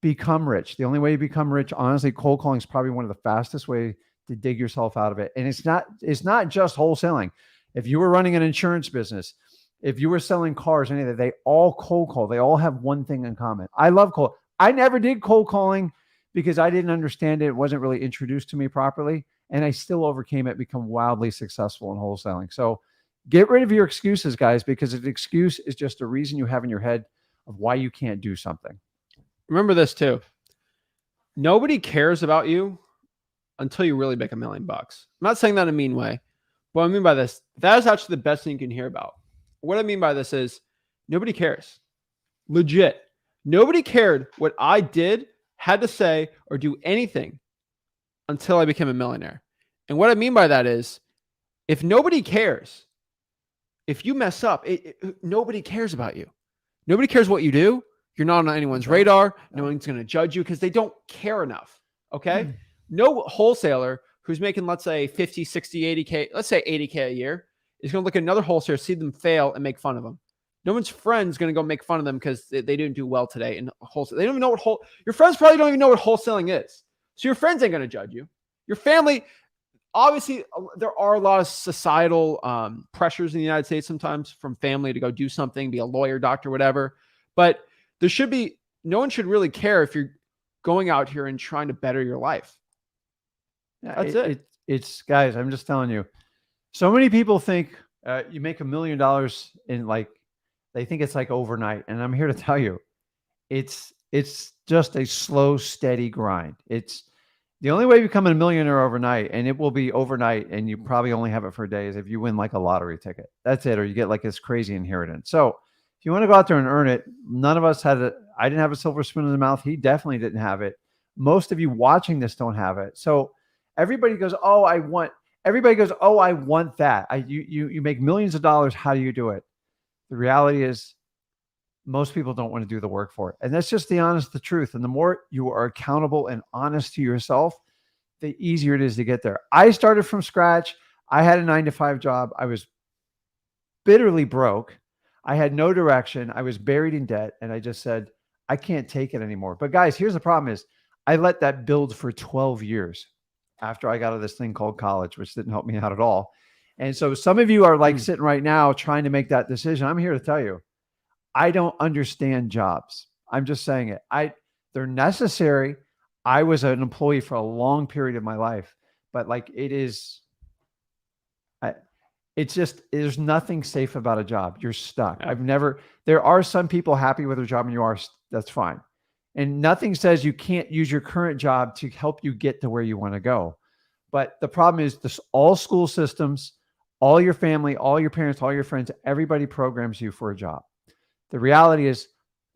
Become rich. The only way you become rich, honestly, cold calling is probably one of the fastest ways to dig yourself out of it. And it's not just wholesaling. If you were running an insurance business, if you were selling cars, any of that, they all cold call. They all have one thing in common. I love cold. I never did cold calling because I didn't understand it. It wasn't really introduced to me properly. And I still overcame it, become wildly successful in wholesaling. So Get rid of your excuses, guys, because an excuse is just a reason you have in your head of why you can't do something. Remember this too. Nobody cares about you until you really make $1 million. I'm not saying that in a mean way. What I mean by this, that is actually the best thing you can hear about. What I mean by this is nobody cares. Legit. Nobody cared what I did, had to say, or do anything until I became a millionaire. And what I mean by that is if nobody cares, if you mess up, nobody cares about you. Nobody cares what you do. You're not on anyone's radar. No one's going to judge you because they don't care enough. Okay. No wholesaler who's making, let's say 50, 60, 80K, let's say 80K a year is going to look at another wholesaler, see them fail and make fun of them. No one's friend's going to go make fun of them because they didn't do well today in wholesale. They don't even know what your friends probably don't even know what wholesaling is. So your friends ain't going to judge you. Your family, obviously there are a lot of societal pressures in the United States sometimes from family to go do something, be a lawyer, doctor, whatever. But there should be, no one should really care if you're going out here and trying to better your life. That's it. It's guys, I'm just telling you. So many people think you make $1 million in like, they think it's like overnight. And I'm here to tell you, it's just a slow, steady grind. It's the only way you become a millionaire overnight, and it will be overnight, and you probably only have it for days if you win like a lottery ticket. That's it. Or you get like this crazy inheritance. So if you want to go out there and earn it, none of us had it. I didn't have a silver spoon in the mouth. He definitely didn't have it. Most of you watching this don't have it. So everybody goes, oh, I want that. You make millions of dollars. How do you do it? The reality is most people don't want to do the work for it. And that's just the truth. And the more you are accountable and honest to yourself, the easier it is to get there. I started from scratch. I had a 9-to-5 job. I was bitterly broke. I had no direction. I was buried in debt. And I just said, I can't take it anymore. But guys, here's the problem is I let that build for 12 years after I got out of this thing called college, which didn't help me out at all. And so some of you are like sitting right now trying to make that decision. I'm here to tell you, I don't understand jobs. I'm just saying it. They're necessary. I was an employee for a long period of my life, but like it's just, there's nothing safe about a job. You're stuck. There are some people happy with their job and you are, that's fine. And nothing says you can't use your current job to help you get to where you want to go. But the problem is all school systems, all your family, all your parents, all your friends, everybody programs you for a job. The reality is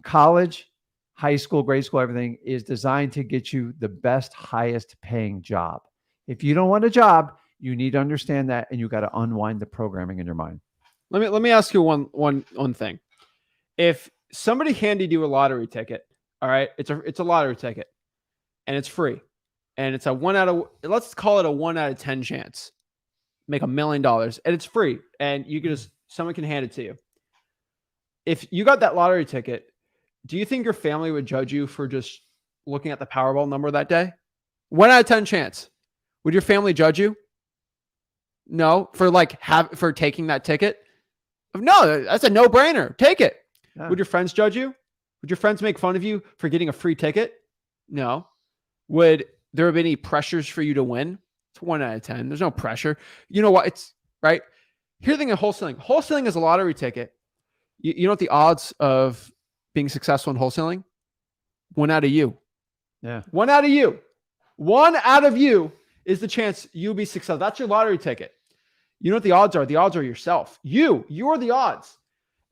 college, high school, grade school, everything is designed to get you the best, highest paying job. If you don't want a job, you need to understand that, and you got to unwind the programming in your mind. Let me ask you one thing. If somebody handed you a lottery ticket, all right, it's a lottery ticket, and it's free, and it's let's call it a 1 out of 10 chance, make $1 million, and it's free, and you can someone can hand it to you. If you got that lottery ticket, do you think your family would judge you for just looking at the Powerball number that day? 1 out of 10 chance. Would your family judge you? No, for taking that ticket? No, that's a no-brainer. Take it. Yeah. Would your friends judge you? Would your friends make fun of you for getting a free ticket? No. Would there have been any pressures for you to win? It's 1 out of 10. There's no pressure. You know what? It's right. Here's the thing in wholesaling. Wholesaling is a lottery ticket. You know what the odds of being successful in wholesaling? 1 out of you. Yeah. 1 out of you. 1 out of you is the chance you'll be successful. That's your lottery ticket. You know what the odds are? The odds are yourself. You're the odds.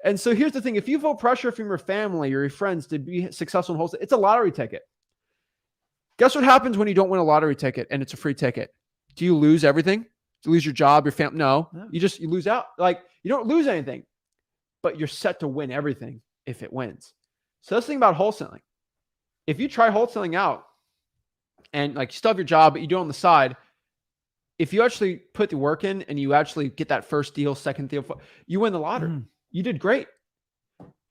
And so here's the thing. If you feel pressure from your family or your friends to be successful in wholesale, it's a lottery ticket. Guess what happens when you don't win a lottery ticket and it's a free ticket? Do you lose everything? Do you lose your job, your family? No. You lose out. Like, you don't lose anything, but you're set to win everything if it wins. So that's the thing about wholesaling. If you try wholesaling out and like you still have your job, but you do it on the side, if you actually put the work in and you actually get that first deal, second deal, you win the lottery. You did great.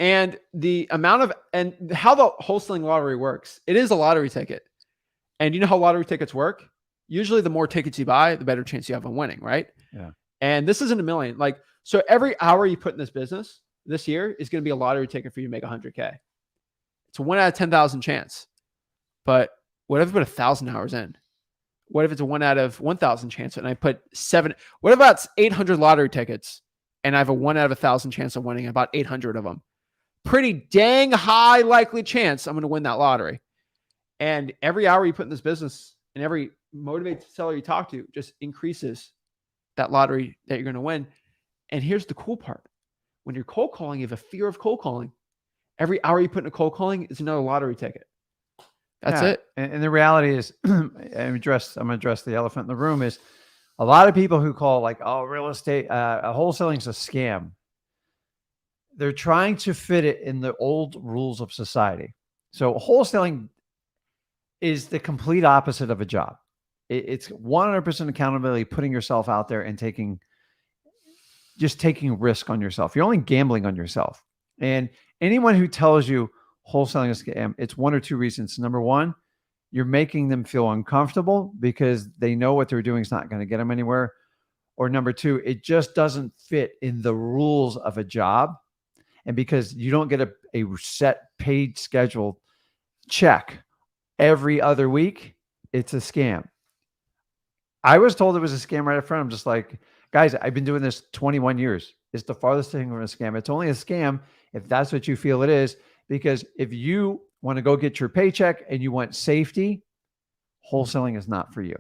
And the amount of, and how the wholesaling lottery works, it is a lottery ticket. And you know how lottery tickets work? Usually the more tickets you buy, the better chance you have of winning, right? Yeah. And this isn't $1 million. Like, so every hour you put in this business this year is going to be a lottery ticket for you to make 100K. It's a 1 out of 10,000 chance. But what if I put 1,000 hours in? What if it's a 1 out of 1,000 chance and I put 7? What about 800 lottery tickets and I have a 1 out of 1,000 chance of winning about 800 of them. Pretty dang high likely chance I'm going to win that lottery. And every hour you put in this business and every motivated seller you talk to just increases that lottery that you're going to win. And here's the cool part. When you're cold calling, you have a fear of cold calling. Every hour you put in a cold calling is another lottery ticket. That's it. And the reality is, I'm going to address the elephant in the room, is a lot of people who call like, oh, real estate, wholesaling is a scam. They're trying to fit it in the old rules of society. So wholesaling is the complete opposite of a job. It's 100% accountability, putting yourself out there and taking risk on yourself. You're only gambling on yourself. And anyone who tells you wholesaling is a scam, it's one or two reasons. Number one, you're making them feel uncomfortable because they know what they're doing is not going to get them anywhere. Or number two, it just doesn't fit in the rules of a job. And because you don't get a set paid schedule check every other week, it's a scam. I was told it was a scam right up front. I'm just like, guys, I've been doing this 21 years. It's the farthest thing from a scam. It's only a scam if that's what you feel it is. Because if you want to go get your paycheck and you want safety, wholesaling is not for you.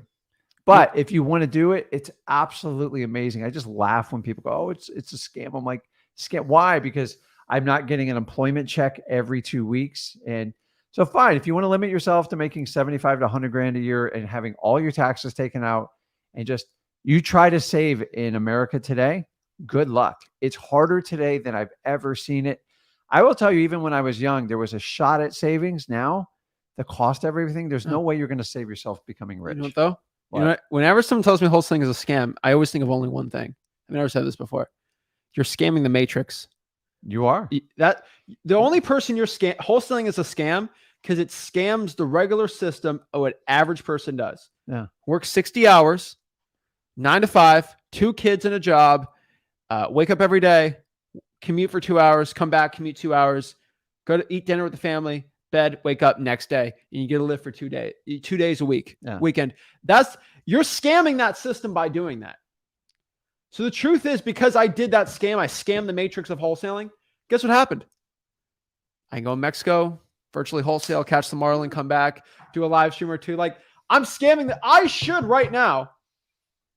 But if you want to do it, it's absolutely amazing. I just laugh when people go, oh, it's a scam. I'm like, scam. Why? Because I'm not getting an employment check every 2 weeks. And so fine, if you want to limit yourself to making 75 to 100 grand a year and having all your taxes taken out and just you try to save in America today, good luck. It's harder today than I've ever seen it. I will tell you, even when I was young, there was a shot at savings. Now, the cost of everything, there's no way you're going to save yourself becoming rich. You know what, though? You know what? Whenever someone tells me wholesaling is a scam, I always think of only one thing. I've never said this before. You're scamming the matrix. You are. That the only person you're wholesaling is a scam because it scams the regular system of what average person does. Yeah. Work 60 hours, 9 to 5, 2 kids and a job, wake up every day, commute for 2 hours, come back, commute 2 hours, go to eat dinner with the family, bed, wake up next day, and you get a lift for 2 days a week, weekend. You're scamming that system by doing that. So the truth is, because I did that scam, I scammed the matrix of wholesaling. Guess what happened? I can go to Mexico, virtually wholesale, catch the marlin, come back, do a live stream or two. Like, I'm scamming that. I should right now,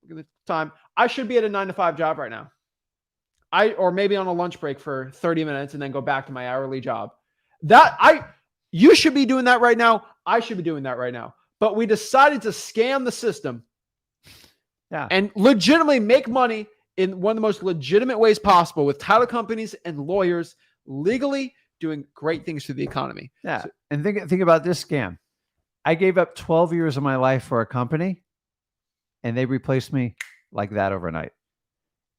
look at the time, I should be at a 9 to 5 job right now. Or maybe on a lunch break for 30 minutes and then go back to my hourly job. You should be doing that right now. I should be doing that right now. But we decided to scam the system and legitimately make money in one of the most legitimate ways possible with title companies and lawyers legally doing great things for the economy. Yeah. So, and think about this scam. I gave up 12 years of my life for a company and they replaced me like that overnight.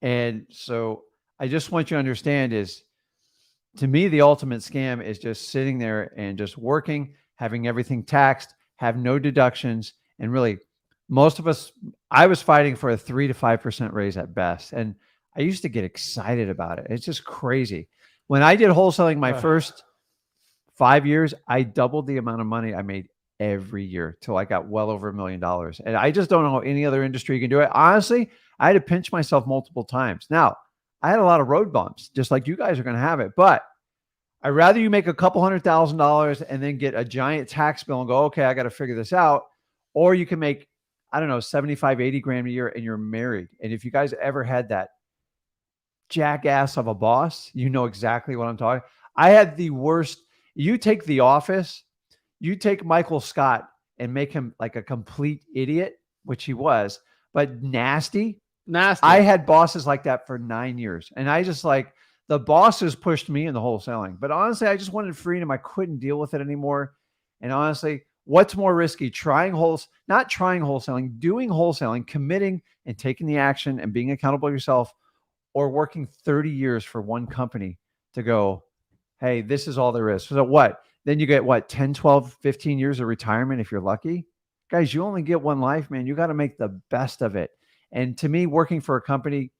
And so I just want you to understand is, to me, the ultimate scam is just sitting there and just working, having everything taxed, have no deductions. And really, most of us, I was fighting for a 3 to 5% raise at best. And I used to get excited about it. It's just crazy. When I did wholesaling my first 5 years, I doubled the amount of money I made every year till I got well over $1 million. And I just don't know any other industry can do it. Honestly, I had to pinch myself multiple times. Now, I had a lot of road bumps, just like you guys are going to have it. But I'd rather you make a couple $100,000 and then get a giant tax bill and go, okay, I got to figure this out. Or you can make, I don't know, 75, 80 grand a year and you're married. And if you guys ever had that jackass of a boss, you know exactly what I'm talking. I had the worst. You take The Office, you take Michael Scott and make him like a complete idiot, which he was, but nasty. I had bosses like that for 9 years. And I just like, the bosses pushed me in the wholesaling. But honestly, I just wanted freedom. I couldn't deal with it anymore. And honestly, what's more risky? Not trying wholesaling, doing wholesaling, committing and taking the action and being accountable yourself, or working 30 years for one company to go, hey, this is all there is. So what? Then you get what, 10, 12, 15 years of retirement if you're lucky? Guys, you only get one life, man. You got to make the best of it. And to me, working for a company,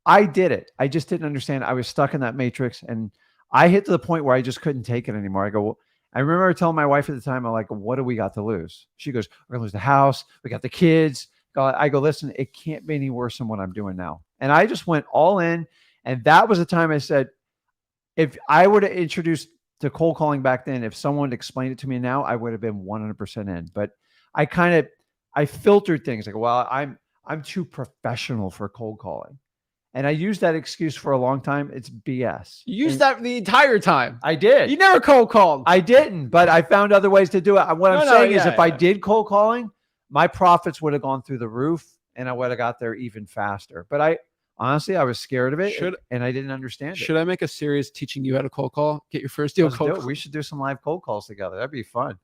I did it. I just didn't understand. I was stuck in that matrix and I hit to the point where I just couldn't take it anymore. I remember telling my wife at the time, I'm like, what do we got to lose? She goes, we're going to lose the house. We got the kids. I go, listen, it can't be any worse than what I'm doing now. And I just went all in. And that was the time I said, if I were to introduce the cold calling back then, if someone explained it to me now, I would have been 100% in. But I filtered things like, well, I'm too professional for cold calling. And I used that excuse for a long time. It's BS. You used that the entire time. I did. You never cold called. I didn't, but I found other ways to do it. What I'm saying is if I did cold calling, my profits would have gone through the roof and I would have got there even faster. But honestly, I was scared of it and I didn't understand it. Should I make a series teaching you how to cold call? Get your first deal cold call. We should do some live cold calls together. That'd be fun.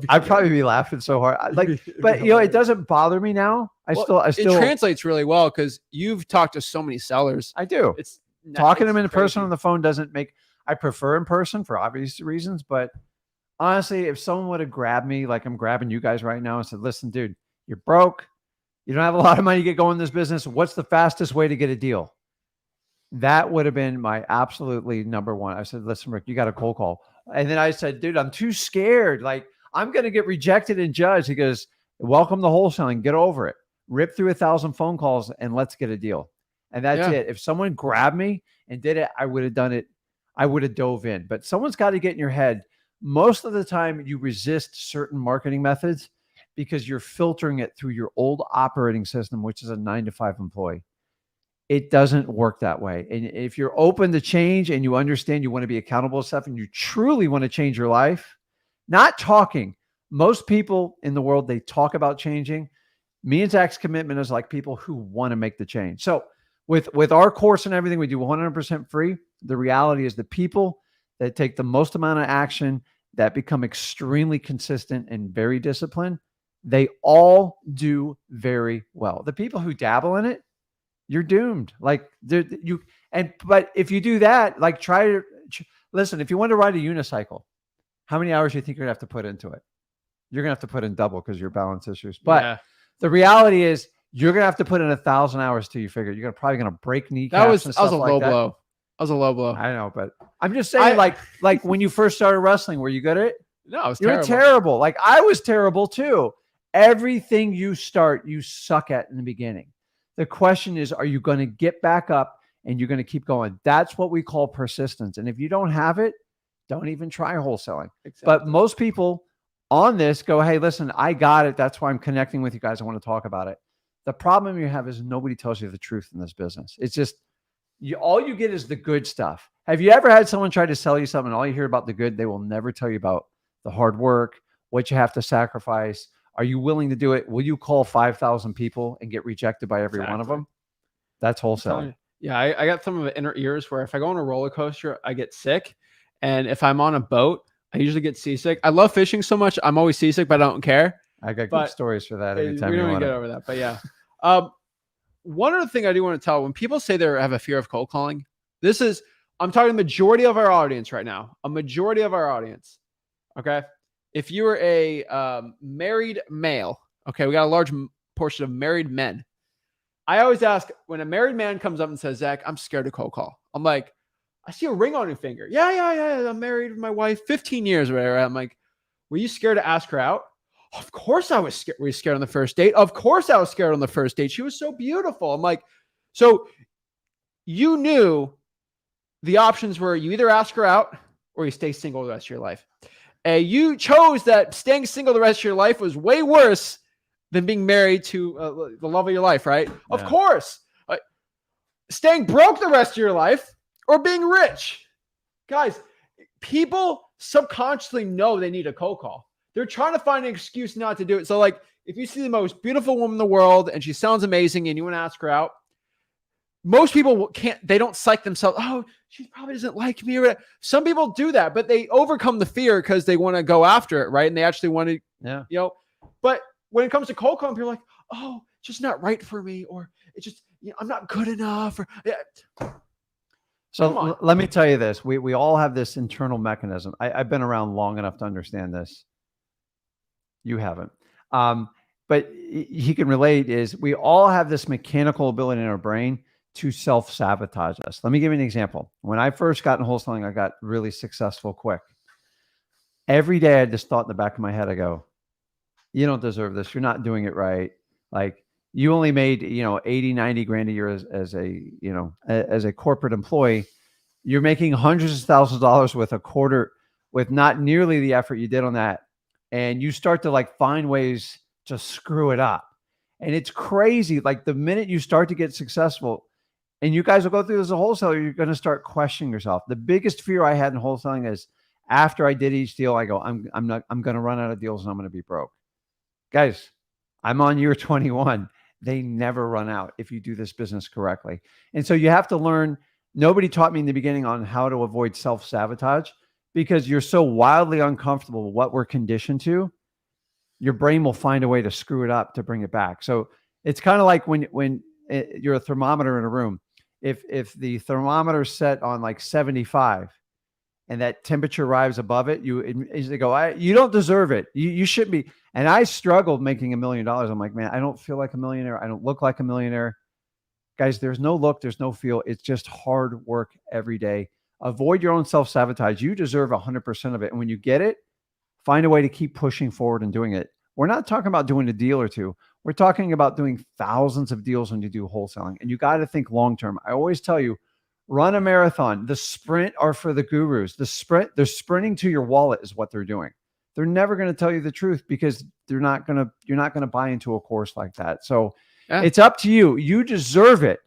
I'd probably be laughing so hard. But it doesn't bother me now. I still it translates really well because you've talked to so many sellers. I do. It's talking to them in person on the phone doesn't make. I prefer in person for obvious reasons, but honestly, if someone would have grabbed me like I'm grabbing you guys right now and said, "Listen, dude, you're broke. You don't have a lot of money to get going in this business. What's the fastest way to get a deal?" That would have been my absolutely number one. I said, "Listen, Rick, you got a cold call." And then I said, "Dude, I'm too scared. Like, I'm going to get rejected and judged." He goes, "Welcome to wholesaling. Get over it. Rip through 1,000 phone calls and let's get a deal." And that's it. If someone grabbed me and did it, I would have done it. I would have dove in. But someone's got to get in your head. Most of the time, you resist certain marketing methods because you're filtering it through your old operating system, which is a 9-to-5 employee. It doesn't work that way. And if you're open to change and you understand you want to be accountable to stuff and you truly want to change your life, not talking. Most people in the world, they talk about changing. Me and Zach's commitment is like people who want to make the change. So with our course and everything, we do 100% free. The reality is the people that take the most amount of action, that become extremely consistent and very disciplined, they all do very well. The people who dabble in it, you're doomed. But if you do that, like listen, if you want to ride a unicycle, how many hours do you think you're gonna have to put into it? You're gonna have to put in double because of your balance issues. But the reality is you're gonna have to put in 1,000 hours till you figure you're probably gonna break kneecaps. That was a low blow. That was a low blow. I know, but I'm just saying, like when you first started wrestling, were you good at it? No, it was terrible. You were terrible. Like I was terrible too. Everything you start, you suck at in the beginning. The question is, are you going to get back up and you're going to keep going? That's what we call persistence. And if you don't have it, don't even try wholesaling. Exactly. But most people on this go, "Hey, listen, I got it. That's why I'm connecting with you guys. I want to talk about it." The problem you have is nobody tells you the truth in this business. It's just, all you get is the good stuff. Have you ever had someone try to sell you something and all you hear about the good? They will never tell you about the hard work, what you have to sacrifice. Are you willing to do it? Will you call 5,000 people and get rejected by every one of them? That's wholesaling. Yeah, I got some of the inner ears where if I go on a roller coaster, I get sick. And if I'm on a boat, I usually get seasick. I love fishing so much. I'm always seasick, but I don't care. I got good stories for that anytime we you don't want get over that. But yeah. One other thing I do want to tell, when people say they have a fear of cold calling, I'm talking the majority of our audience right now. A majority of our audience. Okay. If you were a married male, okay, we got a large portion of married men. I always ask when a married man comes up and says, "Zach, I'm scared to cold call." I'm like, "I see a ring on your finger." Yeah. I'm married with my wife 15 years or whatever. I'm like, "Were you scared to ask her out?" "Of course I was scared." "Were you scared on the first date?" "Of course I was scared on the first date. She was so beautiful." I'm like, so you knew the options were you either ask her out or you stay single the rest of your life. You chose that staying single the rest of your life was way worse than being married to the love of your life, right? Yeah. Of course. Staying broke the rest of your life or being rich. Guys, people subconsciously know they need a cold call. They're trying to find an excuse not to do it. So like, if you see the most beautiful woman in the world and she sounds amazing and you want to ask her out, most people they don't psych themselves. "Oh, she probably doesn't like me." Or some people do that, but they overcome the fear because they want to go after it, right? And they actually want to, but when it comes to cold calling, people are like, "Oh, it's just not right for me," or "It's just, I'm not good enough." Or so let me tell you this. We all have this internal mechanism. I've been around long enough to understand this. You haven't. But he can relate is we all have this mechanical ability in our brain to self-sabotage us. Let me give you an example. When I first got in wholesaling, I got really successful quick. Every day I just thought in the back of my head, I go, "You don't deserve this. You're not doing it right. Like, you only made, 80, 90 grand a year as a, as a corporate employee. You're making hundreds of thousands of dollars with a quarter, with not nearly the effort you did on that. And you start to like find ways to screw it up. And it's crazy. Like the minute you start to get successful, and you guys will go through this as a wholesaler, you're going to start questioning yourself. The biggest fear I had in wholesaling is after I did each deal, I go, I'm going to run out of deals and I'm going to be broke. Guys, I'm on year 21. They never run out if you do this business correctly. And so you have to learn. Nobody taught me in the beginning on how to avoid self-sabotage, because you're so wildly uncomfortable with what we're conditioned to. Your brain will find a way to screw it up to bring it back. So it's kind of like when you're a thermometer in a room. If the thermometer is set on like 75 and that temperature arrives above it, you immediately go, you don't deserve it. You shouldn't be. And I struggled making $1 million. I'm like, man, I don't feel like a millionaire. I don't look like a millionaire. Guys, there's no look, there's no feel. It's just hard work every day. Avoid your own self-sabotage. You deserve 100% of it. And when you get it, find a way to keep pushing forward and doing it. We're not talking about doing a deal or two. We're talking about doing thousands of deals when you do wholesaling. And you got to think long-term. I always tell you, run a marathon. The sprint are for the gurus. They're sprinting to your wallet is what they're doing. They're never going to tell you the truth because you're not going to buy into a course like that. So it's up to you. You deserve it.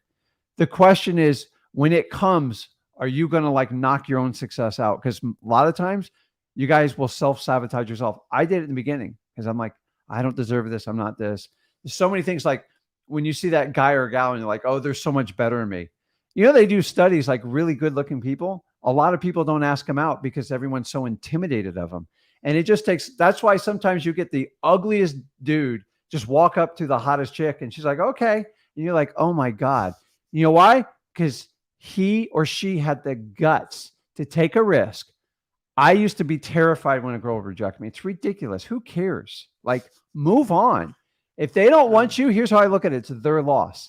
The question is, when it comes, are you going to like knock your own success out? Because a lot of times you guys will self-sabotage yourself. I did it in the beginning because I'm like, I don't deserve this. I'm not this. There's so many things, like when you see that guy or gal and you're like, oh, they're so much better than me. They do studies, like really good looking people. A lot of people don't ask them out because everyone's so intimidated of them. And it just takes, that's why sometimes you get the ugliest dude just walk up to the hottest chick and she's like, okay. And you're like, oh my God. You know why? Because he or she had the guts to take a risk. I used to be terrified when a girl would reject me. It's ridiculous. Who cares? Like, move on. If they don't want you, here's how I look at it. It's their loss.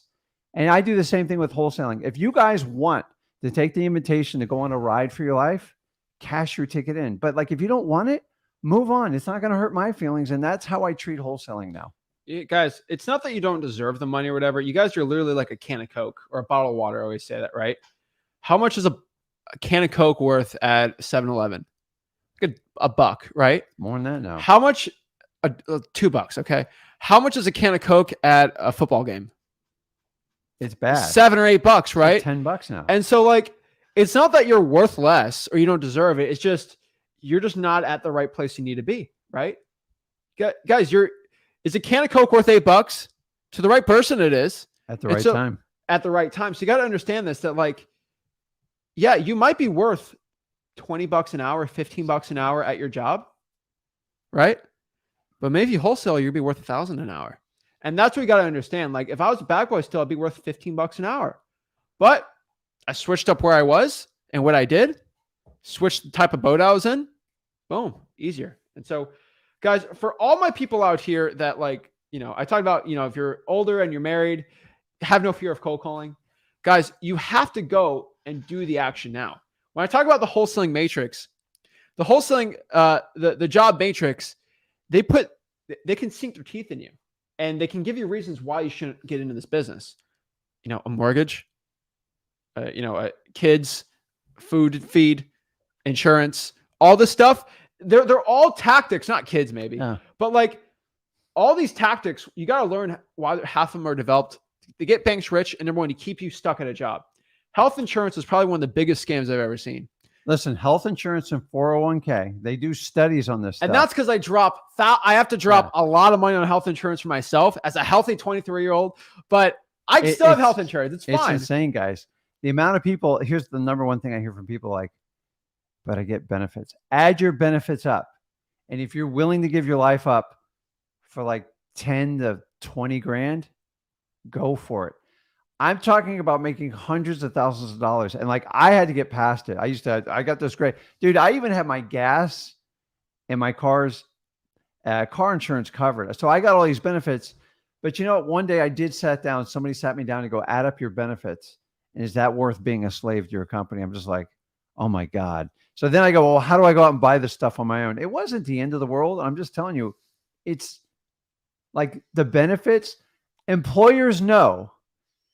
And I do the same thing with wholesaling. If you guys want to take the invitation to go on a ride for your life, cash your ticket in. But like, if you don't want it, move on. It's not going to hurt my feelings. And that's how I treat wholesaling now. Guys, it's not that you don't deserve the money or whatever. You guys are literally like a can of Coke or a bottle of water. I always say that, right? How much is a can of Coke worth at 7-Eleven? A buck, right? More than that now. How much? $2. Okay. How much is a can of Coke at a football game? It's bad. $7 or $8, right? It's $10 now. And so like, it's not that you're worth less or you don't deserve it. It's just, you're just not at the right place you need to be, right? Guys, is a can of Coke worth $8? To the right person, it is. At the right time. At the right time. So you got to understand this, that like, yeah, you might be worth $20 an hour, $15 an hour at your job, right? But maybe you wholesale, you'd be worth $1,000 an hour. And that's what you got to understand. Like if I was a bag boy still, I'd be worth $15 an hour. But I switched up where I was and what I did, switched the type of boat I was in, boom, easier. And so guys, for all my people out here that like, I talked about, if you're older and you're married, have no fear of cold calling. Guys, you have to go and do the action now. When I talk about the wholesaling matrix, the wholesaling, the job matrix, they can sink their teeth in you and they can give you reasons why you shouldn't get into this business. A mortgage, kids, food, feed, insurance, all this stuff. They're all tactics, not kids maybe, but like all these tactics, you got to learn why half of them are developed to get banks rich and number one, to keep you stuck at a job. Health insurance is probably one of the biggest scams I've ever seen. Listen, health insurance and 401k, they do studies on this stuff. And that's because I have to drop a lot of money on health insurance for myself as a healthy 23-year-old, but I still have health insurance. It's fine. It's insane, guys. The amount of people, here's the number one thing I hear from people like, but I get benefits. Add your benefits up. And if you're willing to give your life up for like 10 to 20 grand, go for it. I'm talking about making hundreds of thousands of dollars. And like, I had to get past it. I got this great, dude. I even had my gas and my car's car insurance covered. So I got all these benefits, but one day I did somebody sat me down to go add up your benefits. And is that worth being a slave to your company? I'm just like, oh my God. So then I go, well, how do I go out and buy this stuff on my own? It wasn't the end of the world. I'm just telling you, it's like the benefits. Employers know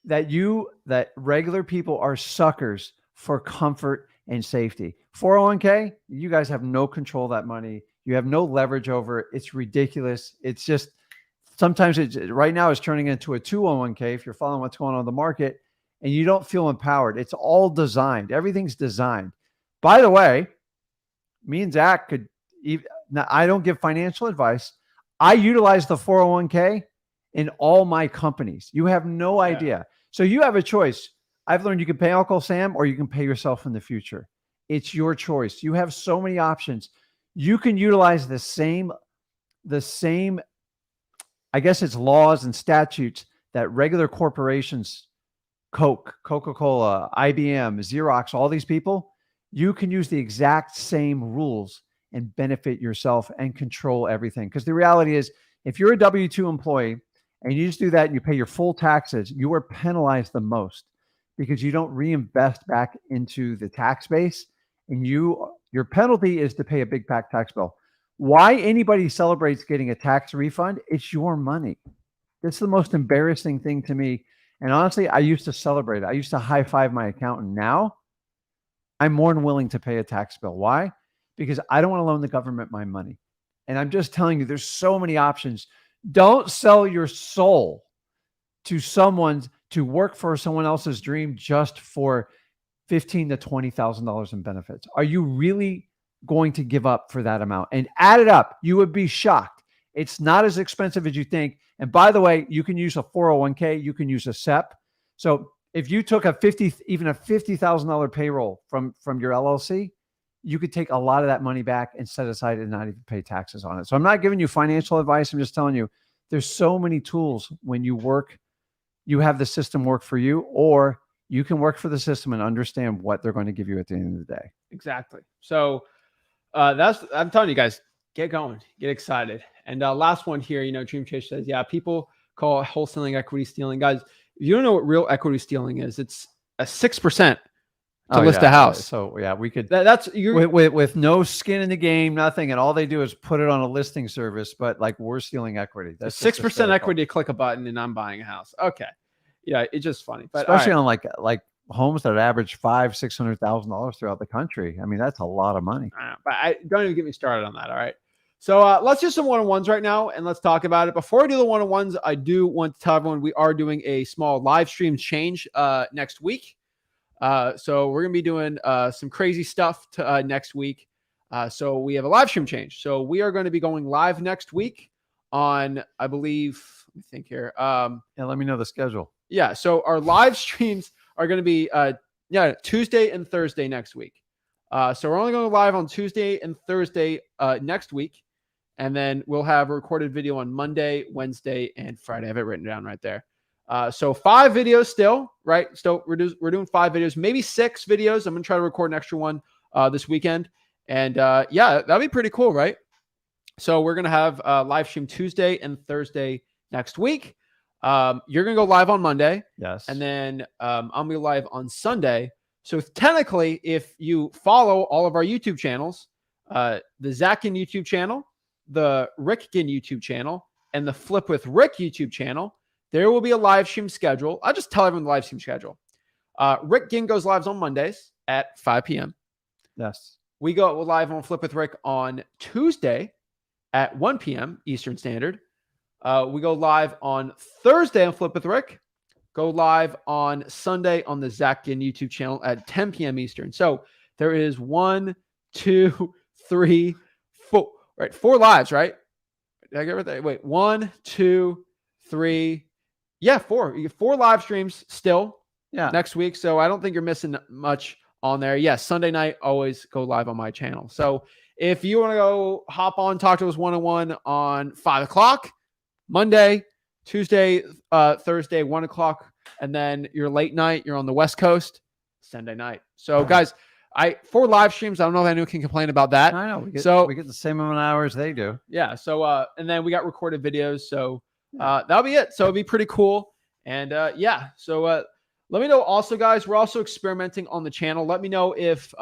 that regular people are suckers for comfort and safety. 401k, you guys have no control of that money. You have no leverage over it. It's ridiculous. It's just sometimes right now it's turning into a 201k if you're following what's going on in the market and you don't feel empowered. It's all designed. Everything's designed. By the way, me and Zach could even, now I don't give financial advice. I utilize the 401k in all my companies. You have no idea. So you have a choice. I've learned you can pay Uncle Sam or you can pay yourself in the future. It's your choice. You have so many options. You can utilize the same, I guess it's laws and statutes that regular corporations, Coke, Coca-Cola, IBM, Xerox, all these people, you can use the exact same rules and benefit yourself and control everything. Because the reality is, if you're a W-2 employee and you just do that and you pay your full taxes, you are penalized the most because you don't reinvest back into the tax base, and your penalty is to pay a big tax bill. Why anybody celebrates getting a tax refund? It's your money. That's the most embarrassing thing to me. And honestly, I used to celebrate it. I used to high five my accountant. Now I'm more than willing to pay a tax bill. Why? Because I don't want to loan the government my money. And I'm just telling you, there's so many options. Don't sell your soul to work for someone else's dream just for $15,000 to $20,000 in benefits. Are you really going to give up for that amount? And add it up. You would be shocked. It's not as expensive as you think. And by the way, you can use a 401k. You can use a SEP. So if you took even a $50,000 payroll from your LLC, you could take a lot of that money back and set aside and not even pay taxes on it. So I'm not giving you financial advice. I'm just telling you, there's so many tools when you work, you have the system work for you, or you can work for the system and understand what they're going to give you at the end of the day. Exactly. So I'm telling you guys, get going, get excited. And last one here, Dream Chase says, yeah, people call wholesaling equity stealing. Guys, if you don't know what real equity stealing is, it's a 6% to list a house. So yeah, we could, that's with no skin in the game, nothing. And all they do is put it on a listing service, but like we're stealing equity. That's 6% equity to click a button and I'm buying a house. Okay. Yeah. It's just funny, but especially on like homes that average $500,000-$600,000 throughout the country. I mean, that's a lot of money. But don't even get me started on that. All right. So let's do some one-on-ones right now and let's talk about it. Before I do the one-on-ones, I do want to tell everyone we are doing a small live stream change next week. So we're going to be doing some crazy stuff next week. So we have a live stream change. So we are going to be going live next week on, I believe, let me think here. Yeah, let me know the schedule. Yeah. So our live streams are going to be Tuesday and Thursday next week. So we're only going live on Tuesday and Thursday next week. And then we'll have a recorded video on Monday, Wednesday, and Friday. I have it written down right there. So 5 videos still, right? So we're doing 5 videos, maybe 6 videos. I'm going to try to record an extra one this weekend. And yeah, that'd be pretty cool, right? So we're going to have live stream Tuesday and Thursday next week. You're going to go live on Monday. Yes. And then I'm going to be live on Sunday. So technically, if you follow all of our YouTube channels, the Zach Ginn YouTube channel, the Rick Ginn YouTube channel, and the Flip with Rick YouTube channel, there will be a live stream schedule. I'll just tell everyone the live stream schedule. Rick Ginn goes live on Mondays at 5 p.m. Yes. We go live on Flip with Rick on Tuesday at 1 p.m. Eastern Standard. We go live on Thursday on Flip with Rick. Go live on Sunday on the Zach Ginn YouTube channel at 10 p.m. Eastern. So there is 1, 2, 3, 4, right? 4 lives, right? Did I get everything? Wait, 1, 2, 3. Yeah, 4. You get 4 live streams still next week. So I don't think you're missing much on there. Yes, Sunday night, always go live on my channel. So if you want to go hop on, talk to us one-on-one on 5 o'clock, Monday, Tuesday, Thursday, 1 o'clock, and then your late night, you're on the West Coast, Sunday night. So guys, 4 live streams. I don't know if anyone can complain about that. I know. We get the same amount of hours they do. Yeah. So, and then we got recorded videos. So that'll be it. So it'll be pretty cool. And yeah. So let me know also, guys, we're also experimenting on the channel. Let me know if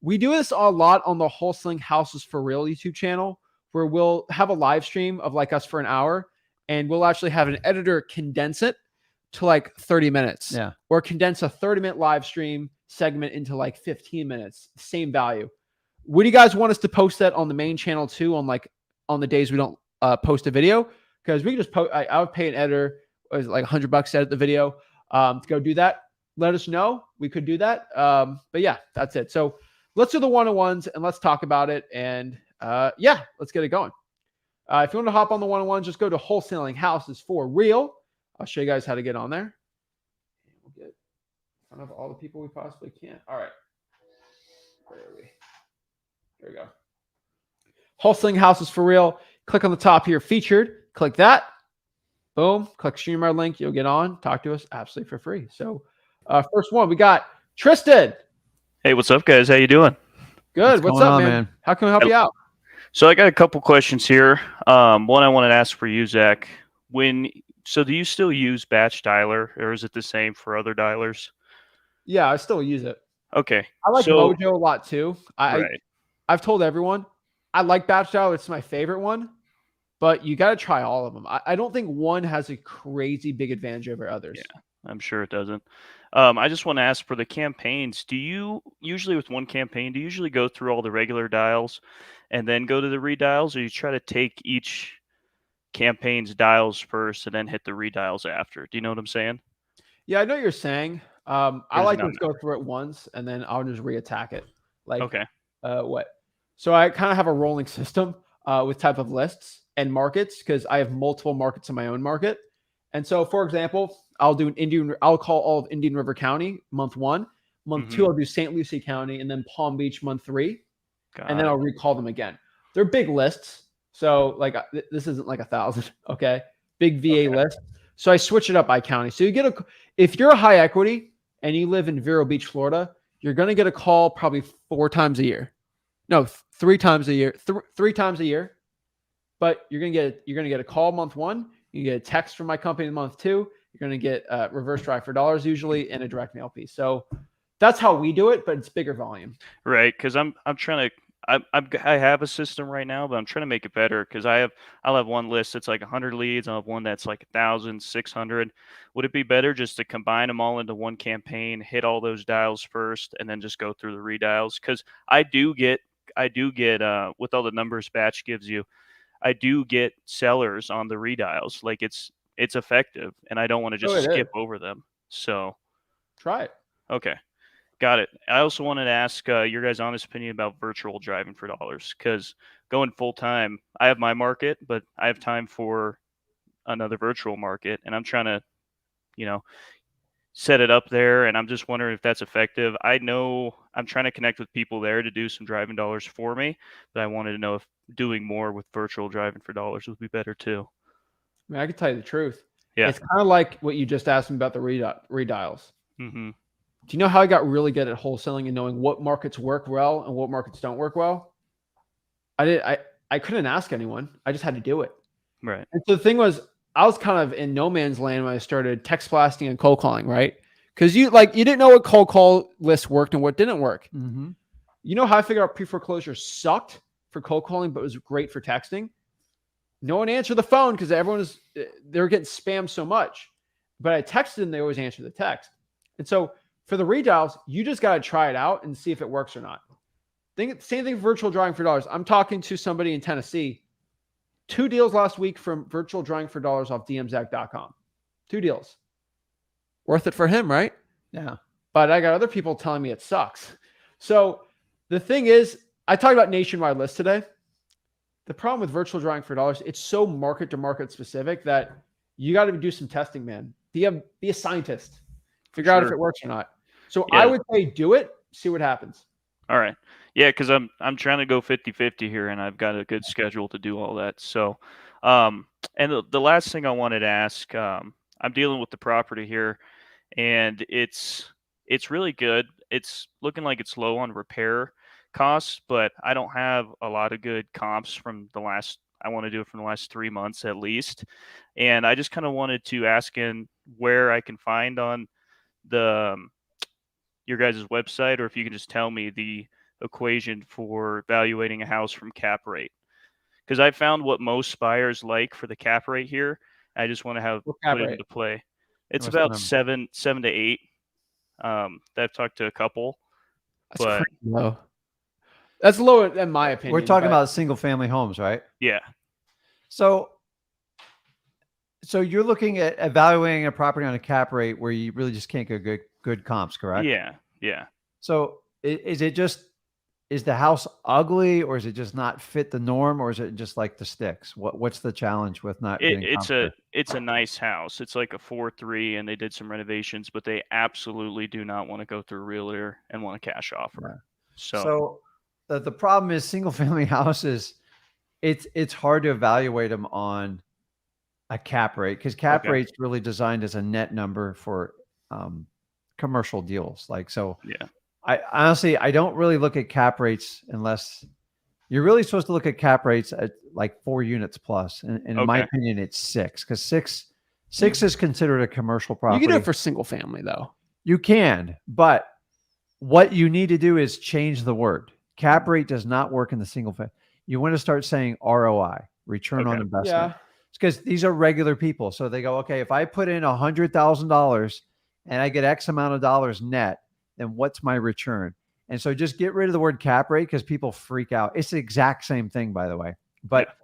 we do this a lot on the Wholesaling Houses for Real YouTube channel, where we'll have a live stream of like us for an hour. and we'll actually have an editor condense it to like 30 minutes. Yeah. Or condense a 30-minute live stream segment into like 15 minutes. Same value. Would you guys want us to post that on the main channel too, on the days we don't post a video? Because we can just post. I would pay an editor like $100 to edit the video to go do that. Let us know. We could do that. But yeah, that's it. So let's do the one-on-ones and let's talk about it. And yeah, let's get it going. If you want to hop on the one-on-ones, just go to Wholesaling Houses for Real. I'll show you guys how to get on there. We'll get in front of all the people we possibly can. All right. Where are we? There we go. Wholesaling Houses for Real. Click on the top here, featured. Click that. Boom. Click stream our link. You'll get on. Talk to us absolutely for free. So first one, we got Tristan. Hey, what's up, guys? How you doing? Good. What's up, man? How can we help you out? So I got a couple questions here. One I wanted to ask for you, Zach. So do you still use batch dialer, or is it the same for other dialers? Yeah, I still use it. Okay. I like Mojo a lot too. Right. I've told everyone I like batch dialer. It's my favorite one, but you got to try all of them. I don't think one has a crazy big advantage over others. Yeah, I'm sure it doesn't. I just want to ask for the campaigns. Do you usually, with one campaign, do you usually go through all the regular dials and then go to the redials, or you try to take each campaign's dials first and then hit the redials after? Do you know what I'm saying? Yeah, I know what you're saying. I like to go through it once and then I'll just reattack it. Like, okay. What? So I kind of have a rolling system with type of lists and markets because I have multiple markets in my own market. And so, for example, I'll call all of Indian River County month 1. Month 2, I'll do St. Lucie County, and then Palm Beach month 3. And then I'll recall them again. They're big lists. So like this isn't like 1,000. Okay. Big VA list. So I switch it up by county. So if you're a high equity and you live in Vero Beach, Florida, you're going to get a call probably 4 times a year. No, 3 times a year, 3 times a year. But you're going to get a call month 1. You get a text from my company in month 2. You're going to get a reverse drive for dollars usually and a direct mail piece. So that's how we do it, but it's bigger volume. Right. Cause I'm trying to, I have a system right now, but I'm trying to make it better because I'll have one list that's like 100 leads. I'll have one that's like 1,000, 600. Would it be better just to combine them all into one campaign, hit all those dials first, and then just go through the redials? Because I do get with all the numbers batch gives you, I do get sellers on the redials. Like it's effective, and I don't want to just skip over them. So try it. Okay. Got it. I also wanted to ask your guys' honest opinion about virtual driving for dollars, because going full time, I have my market, but I have time for another virtual market, and I'm trying to, set it up there, and I'm just wondering if that's effective. I know I'm trying to connect with people there to do some driving dollars for me, but I wanted to know if doing more with virtual driving for dollars would be better too. I mean, I can tell you the truth. Yeah. It's kind of like what you just asked me about the redials. Mm-hmm. Do you know how I got really good at wholesaling and knowing what markets work well and what markets don't work well? I couldn't ask anyone. I just had to do it. Right. And so the thing was, I was kind of in no man's land when I started text blasting and cold calling, right? Because you didn't know what cold call lists worked and what didn't work. Mm-hmm. You know how I figured out pre-foreclosures sucked for cold calling, but was great for texting? No one answered the phone because they were getting spammed so much. But I texted them, they always answer the text. And so for the redials, you just got to try it out and see if it works or not. Same thing for virtual drawing for dollars. I'm talking to somebody in Tennessee. 2 deals last week from virtual drawing for dollars off dmzac.com. 2 deals. Worth it for him, right? Yeah. But I got other people telling me it sucks. So the thing is, I talked about nationwide lists today. The problem with virtual drawing for dollars, it's so market to market specific that you got to do some testing, man. Be a scientist. Figure out if it works or not. So I would say do it, see what happens. All right. Yeah, because I'm trying to go 50-50 here, and I've got a good schedule to do all that. So, and the last thing I wanted to ask, I'm dealing with the property here, and it's really good. It's looking like it's low on repair costs, but I don't have a lot of good comps from I want to do it from the last 3 months at least. And I just kind of wanted to ask in where I can find on your guys' website, or if you can just tell me the equation for evaluating a house from cap rate. Because I found what most buyers like for the cap rate here I just want to have What cap put it rate? into play. It's What's the about number? 7 to 8. I've talked to a couple, That's but crazy low. That's low in my opinion. We're talking but about single family homes, right? yeah, So you're looking at evaluating a property on a cap rate where you really just can't get good comps, correct? yeah. So is it just, is the house ugly, or is it just not fit the norm, or is it just like the sticks? What's the challenge with not getting comps there? It's a nice house. It's like a 4-3, and they did some renovations, but they absolutely do not want to go through a realtor and want a cash offer. Yeah. So So the problem is single family houses, it's hard to evaluate them on a cap rate, because cap Okay. rate's really designed as a net number for commercial deals. Like, so yeah, I honestly, I don't really look at cap rates unless you're really supposed to look at cap rates at like 4 units plus. And in my Okay. opinion, it's 6, because six is considered a commercial you property. can do it for single family though. You can, but what you need to do is change the word. Cap rate does not work in the single family. You want to start saying ROI, return on Okay. investment. Yeah. It's because these are regular people. So they go, okay, if I put in $100,000 and I get X amount of dollars net, then what's my return? And so just get rid of the word cap rate, because people freak out. It's the exact same thing, by the way. But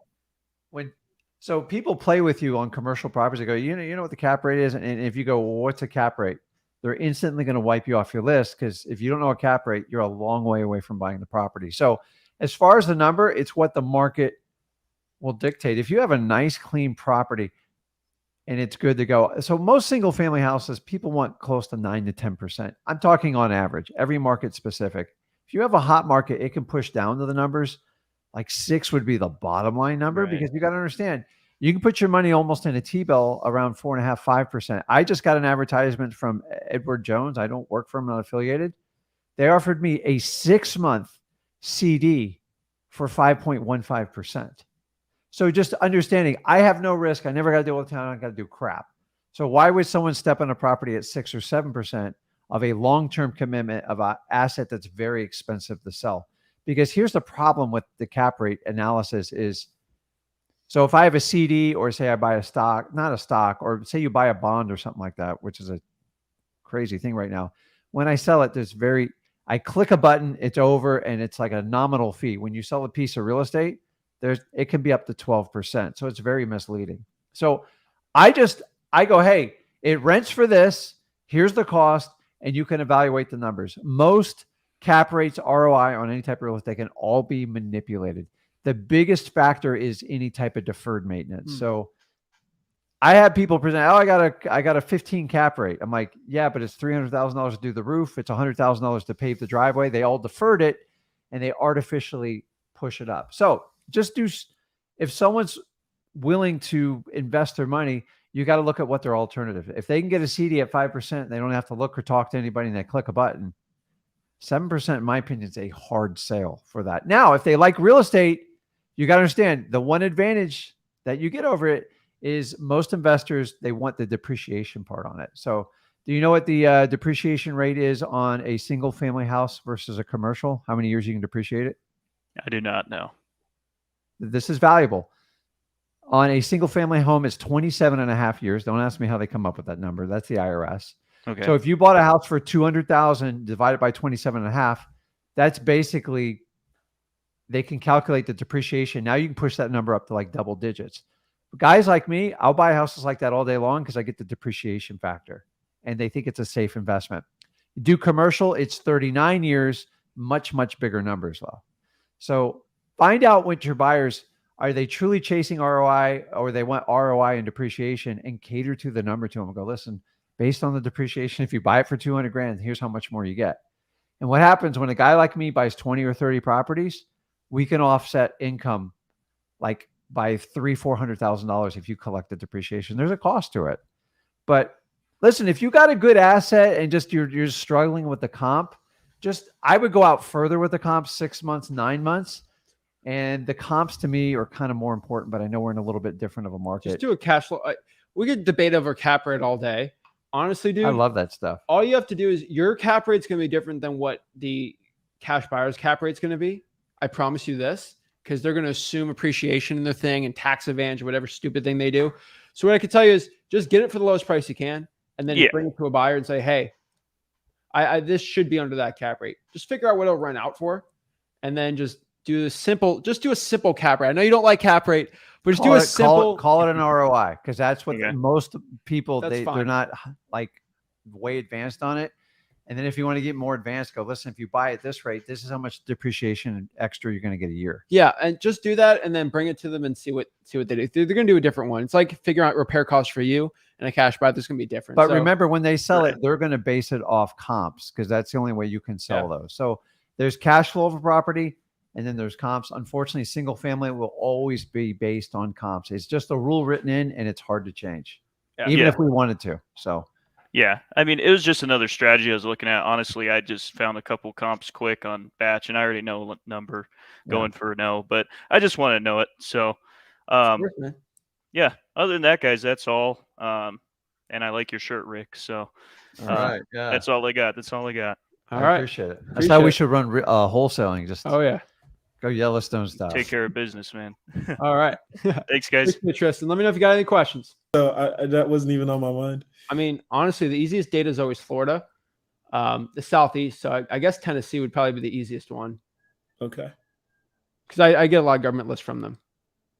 so people play with you on commercial properties. They go, you know what the cap rate is? And if you go, well, what's a cap rate? They're instantly going to wipe you off your list, because if you don't know a cap rate, you're a long way away from buying the property. So as far as the number, it's what the market will dictate. If you have a nice, clean property and it's good to go. So most single family houses, people want close to 9 to 10%. I'm talking on average, every market specific. If you have a hot market, it can push down to the numbers. Like 6 would be the bottom line number, Right. because you got to understand, you can put your money almost in a T-bill around 4.5%, 5%. I just got an advertisement from Edward Jones. I don't work for him, not affiliated. They offered me a 6-month CD for 5.15%. So just understanding, I have no risk. I never got to deal with town. I got to do crap. So why would someone step on a property at 6 or 7% of a long-term commitment of an asset that's very expensive to sell? Because here's the problem with the cap rate analysis is, so if I have a CD, or say I buy a stock, not a stock, or say you buy a bond or something like that, which is a crazy thing right now. When I sell it, I click a button, it's over, and it's like a nominal fee. When you sell a piece of real estate, it can be up to 12%. So it's very misleading. So I go, hey, it rents for this. Here's the cost, and you can evaluate the numbers. Most cap rates, ROI on any type of real estate can all be manipulated. The biggest factor is any type of deferred maintenance. So I have people present, oh, I got a 15 cap rate. I'm like, yeah, but it's $300,000 to do the roof. It's $100,000 to pave the driveway. They all deferred it, and they artificially push it up. So just if someone's willing to invest their money, you got to look at what their alternative. If they can get a CD at 5%, they don't have to look or talk to anybody, and they click a button. 7%, in my opinion, is a hard sale for that. Now, if they like real estate, you got to understand the one advantage that you get over it is most investors, they want the depreciation part on it. So do you know what the depreciation rate is on a single family house versus a commercial? How many years you can depreciate it? I do not know. This is valuable. On a single family home, it's 27.5 years. Don't ask me how they come up with that number. That's the IRS. Okay. So if you bought a house for 200,000 divided by 27.5, that's basically, they can calculate the depreciation. Now you can push that number up to like double digits. Guys like me, I'll buy houses like that all day long because I get the depreciation factor, and they think it's a safe investment. Do commercial, it's 39 years, much, much bigger numbers though. So find out what your buyers, are they truly chasing ROI, or they want ROI and depreciation, and cater to the number to them and go, listen, based on the depreciation, if you buy it for 200 grand, here's how much more you get. And what happens when a guy like me buys 20 or 30 properties, we can offset income like by $300,000-$400,000 if you collect the depreciation. There's a cost to it. But listen, if you got a good asset and just you're struggling with the comp, I would go out further with the comp, 6 months, 9 months. And the comps to me are kind of more important, but I know we're in a little bit different of a market. Just do a cash flow. We could debate over cap rate all day. Honestly, dude, I love that stuff. All you have to do is your cap rate's going to be different than what the cash buyer's cap rate's going to be. I promise you this, because they're going to assume appreciation in their thing and tax advantage, whatever stupid thing they do. So what I can tell you is just get it for the lowest price you can, and then Yeah. bring it to a buyer and say, hey, this should be under that cap rate. Just figure out what it'll run out for, and then just do a simple cap rate. I know you don't like cap rate, but just do a simple. Call it an ROI, because that's what Okay. most people That's they're fine. not like way advanced on it. And then if you want to get more advanced, go listen. If you buy at this rate, this is how much depreciation extra you're going to get a year. Yeah, and just do that, and then bring it to them and see what they do. They're going to do a different one. It's like figuring out repair costs for you and a cash buy. There's going to be different. But So, remember, when they sell it, they're going to base it off comps, because that's the only way you can sell those. So there's cash flow of a property, and then there's comps. Unfortunately, single family will always be based on comps. It's just a rule written in, and it's hard to change, even if we wanted to. So. Yeah, I mean, it was just another strategy I was looking at. Honestly, I just found a couple comps quick on batch, and I already know what number going for no, but I just want to know it. So, yeah, other than that, guys, that's all. And I like your shirt, Rick. So, All right, yeah, that's all I got. That's all I got. all I right. appreciate it. That's how we should run wholesaling. Just Oh, go Yellowstone stuff. Take care of business, man. all right. Thanks, guys. Tristan, let me know if you got any questions. So that wasn't even on my mind. I mean, honestly, the easiest data is always Florida, the Southeast. So I guess Tennessee would probably be the easiest one. Okay. Because I get a lot of government lists from them.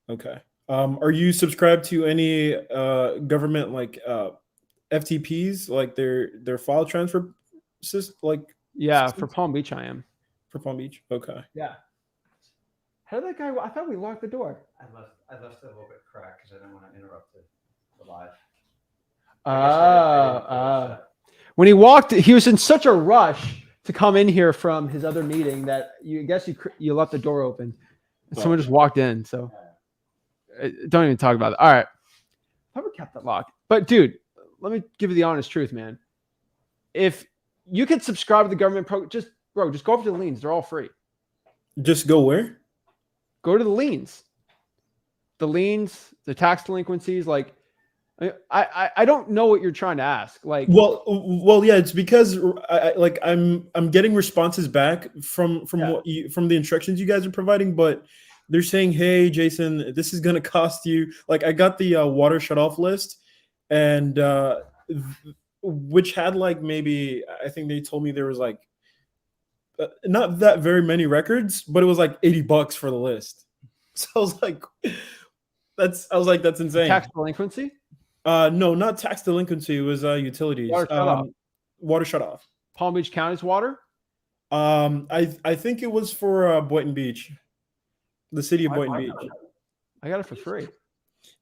Okay. Are you subscribed to any government like FTPs, like their file transfer system? Like for Palm Beach, I am. For Palm Beach. Okay. Yeah. How did that guy? I thought we locked the door. I left it a little bit cracked because I didn't want to interrupt the live. When he walked, he was in such a rush to come in here from his other meeting that you left the door open. And someone just walked in. So don't even talk about it. All right. I thought we kept it locked. But dude, let me give you the honest truth, man. If you could subscribe to the government program, just go over to the liens. They're all free. Just go where? Go to the liens. The liens, the tax delinquencies, like I don't know what you're trying to ask. Like, well, yeah, it's because I'm getting responses back from the instructions you guys are providing, but they're saying, hey, Jason, this is gonna cost you. Like, I got the water shut off list, and which had like maybe I think they told me there was like not that very many records, but it was like $80 for the list. So I was like, that's insane. Tax delinquency? No, not tax delinquency. It was utilities. Water shut off. Palm Beach County's water? I think it was for Boynton Beach, the city of Boynton Beach. I got it for free.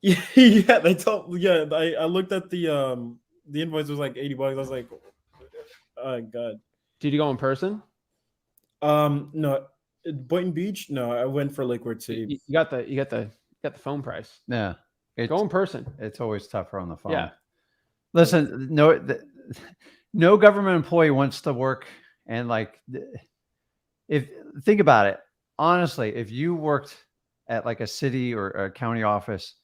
Yeah, they told. Yeah, I looked at the invoice was like $80. I was like, oh god. Did you go in person? No, Boynton Beach. No, I went for Liquid City. You got the phone price. Yeah. Go in person. It's always tougher on the phone. Yeah. Listen, no government employee wants to work, and like, think about it. Honestly, if you worked at like a city or a county office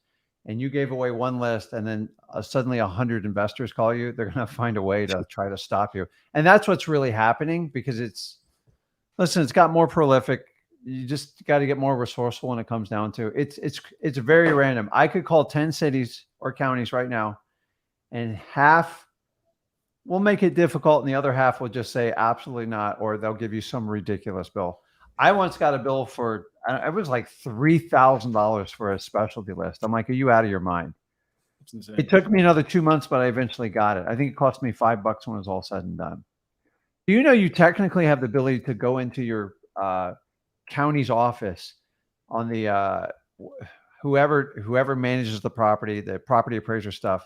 and you gave away one list and then suddenly 100 investors call you, they're going to find a way to try to stop you. And that's what's really happening, because it's got more prolific. You just got to get more resourceful when it comes down to it's very random. I could call 10 cities or counties right now, and half will make it difficult, and the other half will just say absolutely not, or they'll give you some ridiculous bill. I once got a bill for, it was like $3,000 for a specialty list. I'm like, are you out of your mind? It took me another 2 months, but I eventually got it. I think it cost me $5 when it was all said and done. Do you know you technically have the ability to go into your county's office on the whoever manages the property appraiser stuff?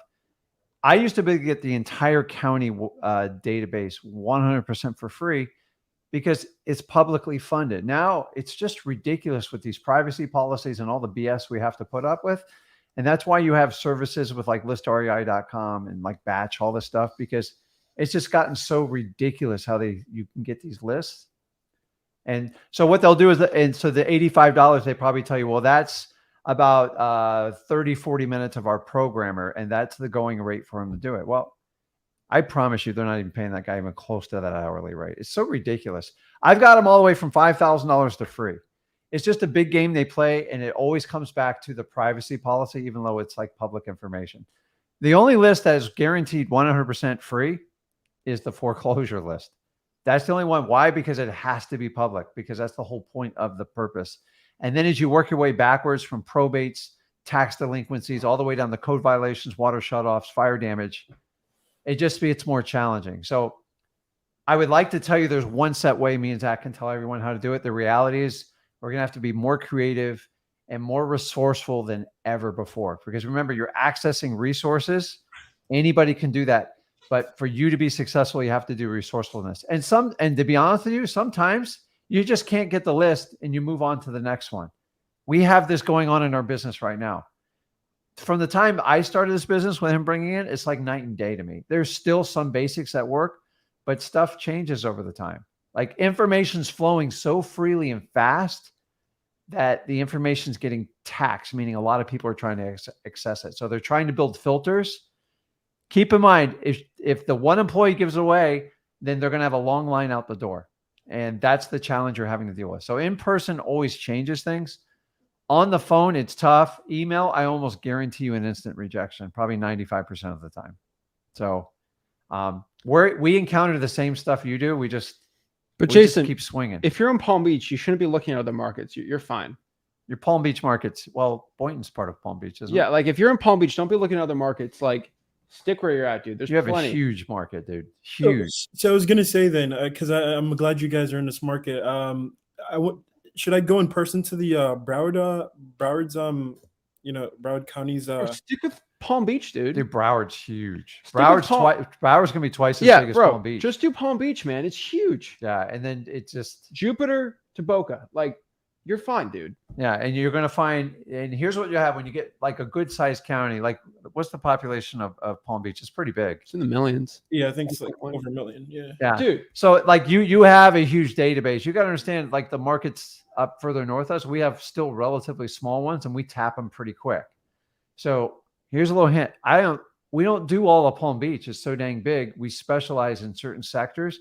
I used to be able to get the entire county database 100% for free because it's publicly funded. Now it's just ridiculous with these privacy policies and all the BS we have to put up with. And that's why you have services with like listrei.com and like Batch, all this stuff, because it's just gotten so ridiculous how you can get these lists. And so what they'll do is, so the $85, they probably tell you, well, that's about 30, 40 minutes of our programmer, and that's the going rate for him to do it. Well, I promise you, they're not even paying that guy even close to that hourly rate. It's so ridiculous. I've got them all the way from $5,000 to free. It's just a big game they play, and it always comes back to the privacy policy, even though it's like public information. The only list that is guaranteed 100% free is the foreclosure list. That's the only one. Why? Because it has to be public, because that's the whole point of the purpose. And then as you work your way backwards from probates, tax delinquencies, all the way down to code violations, water shutoffs, fire damage, it just gets more challenging. So I would like to tell you there's one set way me and Zach can tell everyone how to do it. The reality is we're going to have to be more creative and more resourceful than ever before. Because remember, you're accessing resources. Anybody can do that. But for you to be successful, you have to do resourcefulness. And to be honest with you, sometimes you just can't get the list and you move on to the next one. We have this going on in our business right now. From the time I started this business with him bringing in, it's like night and day to me. There's still some basics that work, but stuff changes over the time. Like information's flowing so freely and fast that the information's getting taxed, meaning a lot of people are trying to access it. So they're trying to build filters. Keep in mind, if the one employee gives away, then they're going to have a long line out the door. And that's the challenge you're having to deal with. So in person always changes things. On the phone, it's tough. Email, I almost guarantee you an instant rejection, probably 95% of the time. So we encounter the same stuff you do. But Jason, keep swinging. If you're in Palm Beach, you shouldn't be looking at other markets. You're fine. Your Palm Beach markets. Well, Boynton's part of Palm Beach, isn't it? Yeah, like if you're in Palm Beach, don't be looking at other markets. Like stick where you're at, dude. There's you have plenty. A huge market, dude. Huge. So I was gonna say then, because I'm glad you guys are in this market. Should I go in person to the Broward's Broward County's stick with Palm Beach, dude. Dude, Broward's huge. Broward's gonna be twice as big as Palm Beach. Just do Palm Beach, man. It's huge. Yeah, and then it's just Jupiter to Boca. Like you're fine, dude. Yeah, and you're gonna find, and here's what you have when you get like a good sized county. Like, what's the population of Palm Beach? It's pretty big. It's in the millions. Yeah, I think it's like over 1 million. Yeah, dude. So like you have a huge database. You got to understand, like the markets up further north of us, we have still relatively small ones, and we tap them pretty quick. So here's a little hint. We don't do all of Palm Beach. It's so dang big. We specialize in certain sectors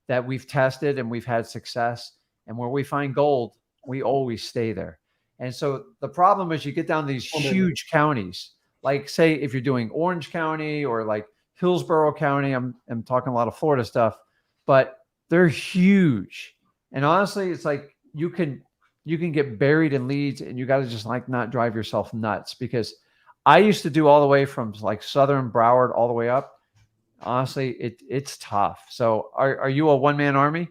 that we've tested and we've had success. And where we find gold, we always stay there. And so the problem is you get down these huge counties, like say if you're doing Orange County or like Hillsborough County, I'm talking a lot of Florida stuff, but they're huge. And honestly, it's like you can get buried in leads, and you got to just like not drive yourself nuts, because I used to do all the way from like Southern Broward all the way up. Honestly, it's tough. So are you a one-man army?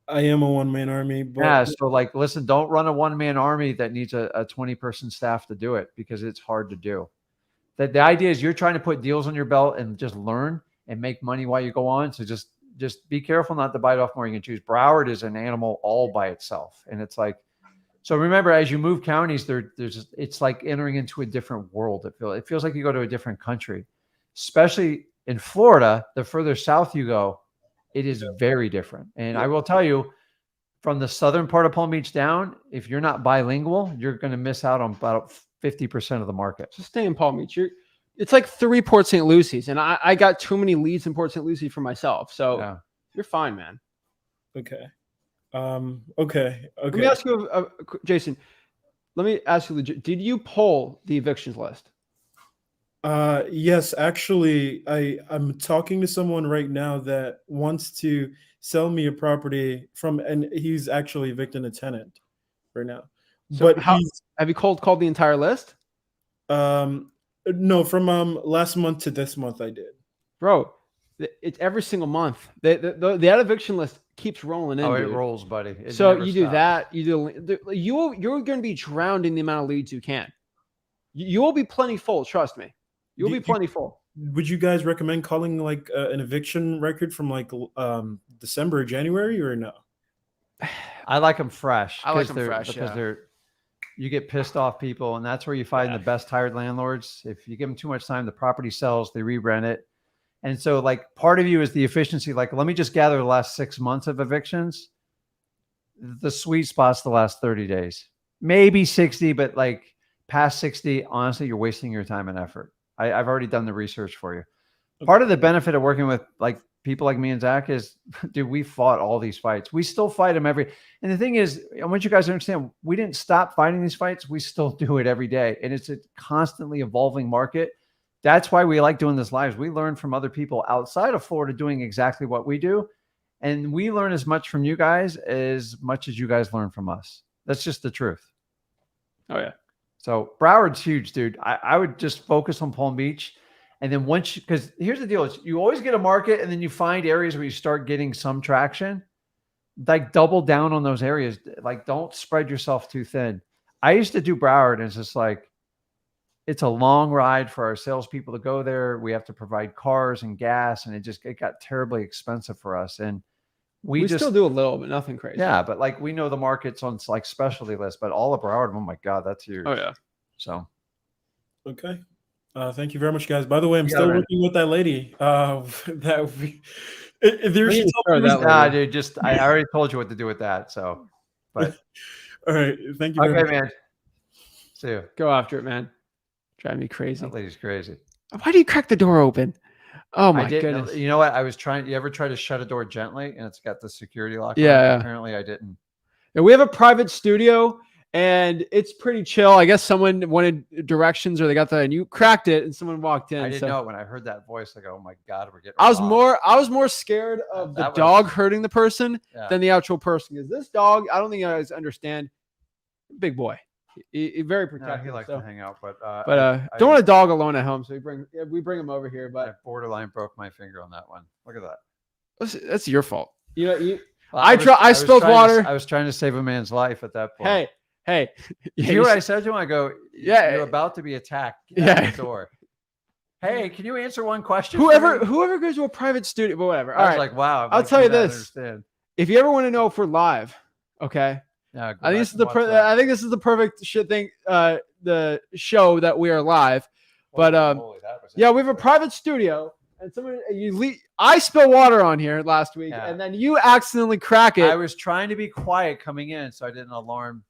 I am a one-man army. But yeah. So like, listen, don't run a one-man army that needs a 20-person staff to do it, because it's hard to do. The idea is you're trying to put deals on your belt and just learn and make money while you go on. So just be careful not to bite off more you can choose. Broward is an animal all by itself. And it's like, so remember, as you move counties, it's like entering into a different world. It feels like you go to a different country, especially in Florida. The further south you go, it is very different. And I will tell you, from the southern part of Palm Beach down, if you're not bilingual, you're going to miss out on about 50% of the market. Just stay in Palm Beach. It's like 3 Port St. Lucies, and I got too many leads in Port St. Lucie for myself. So you're fine, man. Okay. Okay. Let me ask you, Jason. Let me ask you legit. Did you poll the evictions list? Yes, actually, I'm talking to someone right now that wants to sell me a property and he's actually evicting a tenant right now. So but have you called the entire list? No, from last month to this month I did. Bro, it's every single month. The eviction list keeps rolling in. Oh, it rolls, buddy. So you do that. You're going to be drowned in the amount of leads you can. You will be plenty full. Trust me. You'll be plenty full. Would you guys recommend calling like an eviction record from like December or January, or no? I like them fresh. I like them fresh because you get pissed off people, and that's where you find the best hired landlords. If you give them too much time, the property sells, they re-rent it. And so like part of you is the efficiency. Like, let me just gather the last 6 months of evictions. The sweet spot's the last 30 days, maybe 60, but like past 60, honestly, you're wasting your time and effort. I've already done the research for you. Part of the benefit of working with like people like me and Zach is, dude, we fought all these fights. We still fight them and the thing is, I want you guys to understand, we didn't stop fighting these fights. We still do it every day. And it's a constantly evolving market. That's why we like doing this lives. We learn from other people outside of Florida doing exactly what we do. And we learn as much from you guys as much as you guys learn from us. That's just the truth. Oh, yeah. So Broward's huge, dude. I would just focus on Palm Beach. And then once, because here's the deal, is you always get a market and then you find areas where you start getting some traction, like double down on those areas. Like don't spread yourself too thin. I used to do Broward and it's just like, it's a long ride for our salespeople to go there. We have to provide cars and gas and it got terribly expensive for us. And we just still do a little, but nothing crazy. Yeah. But like, we know the markets on like specialty lists, but all of Broward, oh my God, that's huge. Oh yeah. So. Okay. Thank you very much, guys. By the way, I'm still working with that lady. Dude, just I already told you what to do with that. So, but all right, thank you. Okay, very much. Man. See you. Go after it, man. Drive me crazy. That lady's crazy. Why do you crack the door open? Oh my goodness! You know what? I was trying. You ever try to shut a door gently and it's got the security lock? Yeah. Apparently, I didn't. And we have a private studio. And it's pretty chill. I guess someone wanted directions or they got and you cracked it and someone walked in. I didn't know it when I heard that voice. Like, oh my God, we're getting I was more scared of the dog hurting the person than the actual person. Because this dog, I don't think you guys understand. Big boy. He very protective. He likes to hang out, but don't want a dog alone at home. So we bring him over here. But I borderline broke my finger on that one. Look at that. That's your fault. I spilled water. I was trying to save a man's life at that point. Hey, you hear what I said to him? I go, yeah, you're about to be attacked. Get out the door. Hey, can you answer one question? Whoever goes to a private studio, but whatever. I was like, wow. I'll tell you this. If you ever want to know if we're live, okay. Yeah, I think this is the perfect shit thing. The show that we are live, but yeah, we have a private studio. And I spilled water on here last week, and then you accidentally crack it. I was trying to be quiet coming in, so I didn't alarm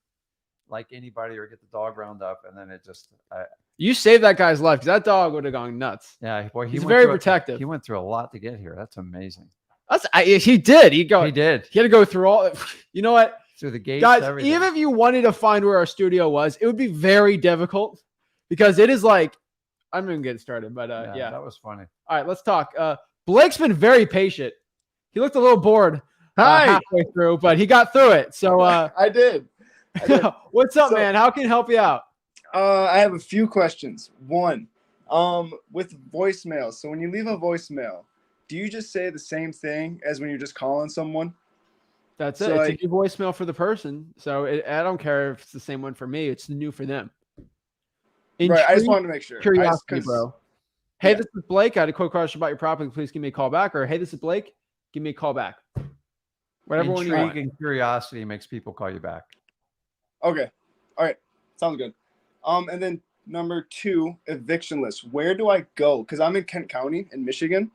like anybody or get the dog round up, and then it just. You saved that guy's life because that dog would have gone nuts. Yeah, boy, he's very protective. He went through a lot to get here. That's amazing. He did. He did. He had to go through all. You know what? Through the gates, guys. Everything. Even if you wanted to find where our studio was, it would be very difficult because it is like. I'm gonna get started, but yeah, that was funny. All right, let's talk. Blake's been very patient. He looked a little bored halfway through, but he got through it. So I did. What's up, man? How can I help you out? I have a few questions. One, with voicemail. So when you leave a voicemail, do you just say the same thing as when you're just calling someone? That's it. It's a new voicemail for the person. So I don't care if it's the same one for me. It's new for them. Right. I just wanted to make sure. Curiosity, bro. Hey, this is Blake. I had a quick question about your property. Please give me a call back. Or hey, this is Blake. Give me a call back. Whatever one you want. Intrigue and curiosity makes people call you back. Okay. All right. Sounds good. And then number 2, eviction list. Where do I go? Because I'm in Kent County in Michigan,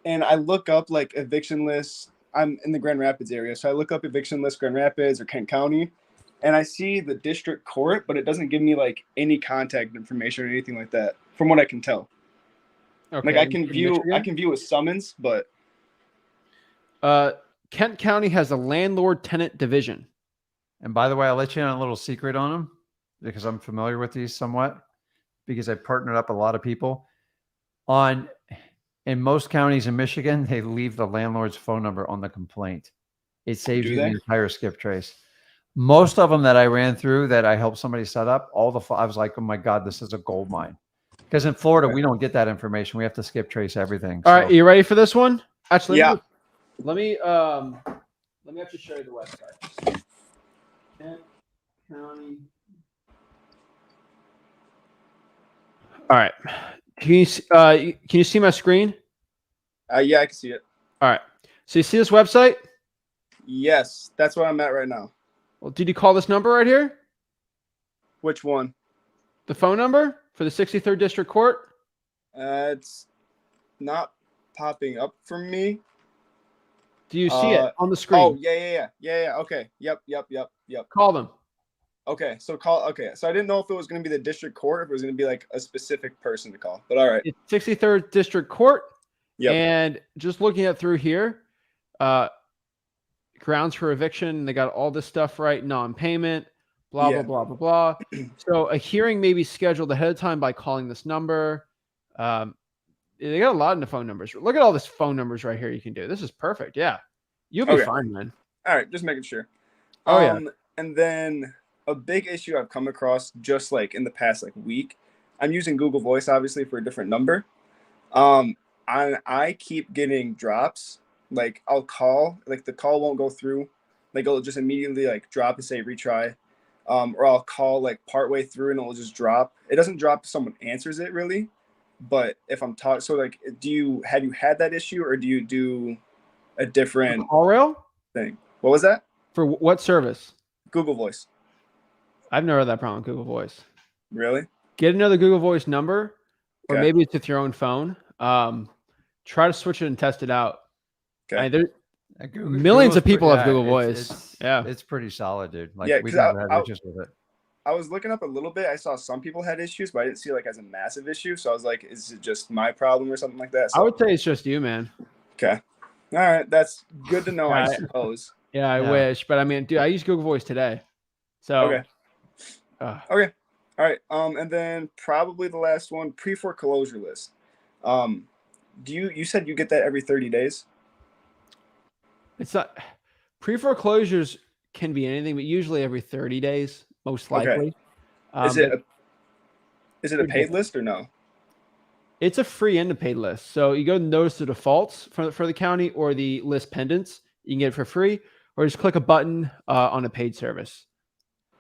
and I look up like eviction lists. I'm in the Grand Rapids area, so I look up eviction list Grand Rapids or Kent County. And I see the district court, but it doesn't give me like any contact information or anything like that, from what I can tell. Okay. Like I can view a summons, but Kent County has a landlord-tenant division. And by the way, I'll let you in on a little secret on them because I'm familiar with these somewhat because I partnered up a lot of people. In most counties in Michigan, they leave the landlord's phone number on the complaint. It saves you the entire skip trace. Most of them that I ran through that I helped somebody set up, I was like, oh my God, this is a gold mine. Because in Florida, we don't get that information. We have to skip trace everything. All right, you ready for this one? Actually, yeah. Let me actually show you the website. Kent County. All right. Can you see my screen? Yeah, I can see it. All right. So you see this website? Yes, that's where I'm at right now. Well, did you call this number right here? Which one? The phone number for the 63rd District Court? It's not popping up for me. Do you see it on the screen? Oh, yeah. Okay. Yep. Call them. Okay. So I didn't know if it was going to be the district court or if it was going to be like a specific person to call. But all right. It's 63rd District Court. Yep. And just looking at through here, grounds for eviction, they got all this stuff right, non-payment, blah, Yeah. blah, blah, blah, blah. So a hearing may be scheduled ahead of time by calling this number. They got a lot of the phone numbers. Look at all this phone numbers right here you can do. This is perfect. Yeah. You'll be Okay. fine, man. All right, just making sure. Oh, yeah. And then a big issue I've come across just like in the past like week, I'm using Google Voice obviously for a different number. I keep getting drops. Like I'll call, like the call won't go through. Like it'll just immediately like drop and say retry. Or I'll call like partway through and it'll just drop. It doesn't drop if someone answers it really. But if I'm talking, so like, have you had that issue or do you do a different Call rail thing? What was that? for what service? Google Voice. I've never had that problem with Google Voice. Really? Get another Google Voice number, or Okay. maybe it's with your own phone. Try to switch it and test it out. Okay. Millions of people have Google Voice. It's pretty solid, dude. Like Yeah, we 'cause never had issues with it. I was looking up a little bit. I saw some people had issues, but I didn't see like as a massive issue. So I was like, is it just my problem or something like that? So, I would say it's just you, man. okay. All right. That's good to know, I Yeah. suppose. Yeah, I Yeah. wish, but I mean, dude, I use Google Voice today. So Okay. Okay. All right. And then probably the last one, pre-foreclosure list. You said you get that every 30 days? it's not pre-foreclosures can be anything, but usually every 30 days, most Okay. likely. Is it a paid list or no? It's a free and a paid list. So you go to notice the defaults for the county or the list pendants. You can get it for free, or just click a button on a paid service.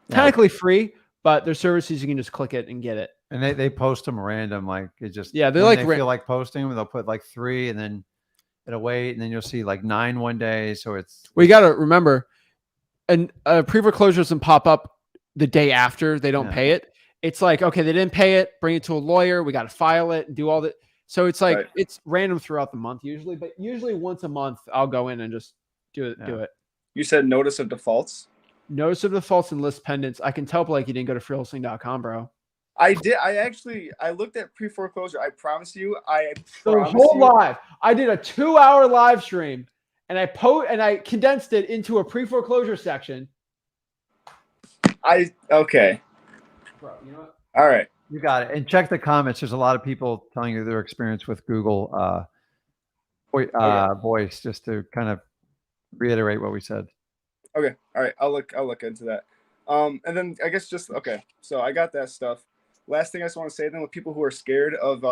Yeah. Technically free, but there's services you can just click it and get it. And they post them random, like it just Yeah, they're when like they feel like posting them, they'll put like 3 and then it'll wait, and then you'll see like 9 one day. So it's We got to remember, and pre-foreclosure doesn't pop up the day after they don't Yeah. pay it. It's like, okay, they didn't pay it, bring it to a lawyer. We got to file it and do all that. So it's like, Right. it's random throughout the month usually, but usually once a month, I'll go in and just do it. Yeah. You said notice of defaults? Notice of defaults and list pendants. I can tell, like, you didn't go to freewholesaling.com, bro. I did. I looked at pre-foreclosure. I promise you. The whole live. I did a 2-hour live stream and I condensed it into a pre-foreclosure section. Okay. Bro, you know what? All right. you got it. And check the comments. There's a lot of people telling you their experience with Google Voice, just to kind of reiterate what we said. Okay. All right. I'll look into that. And then I guess just okay. So I got that stuff. Last thing I just want to say then, with people who are scared of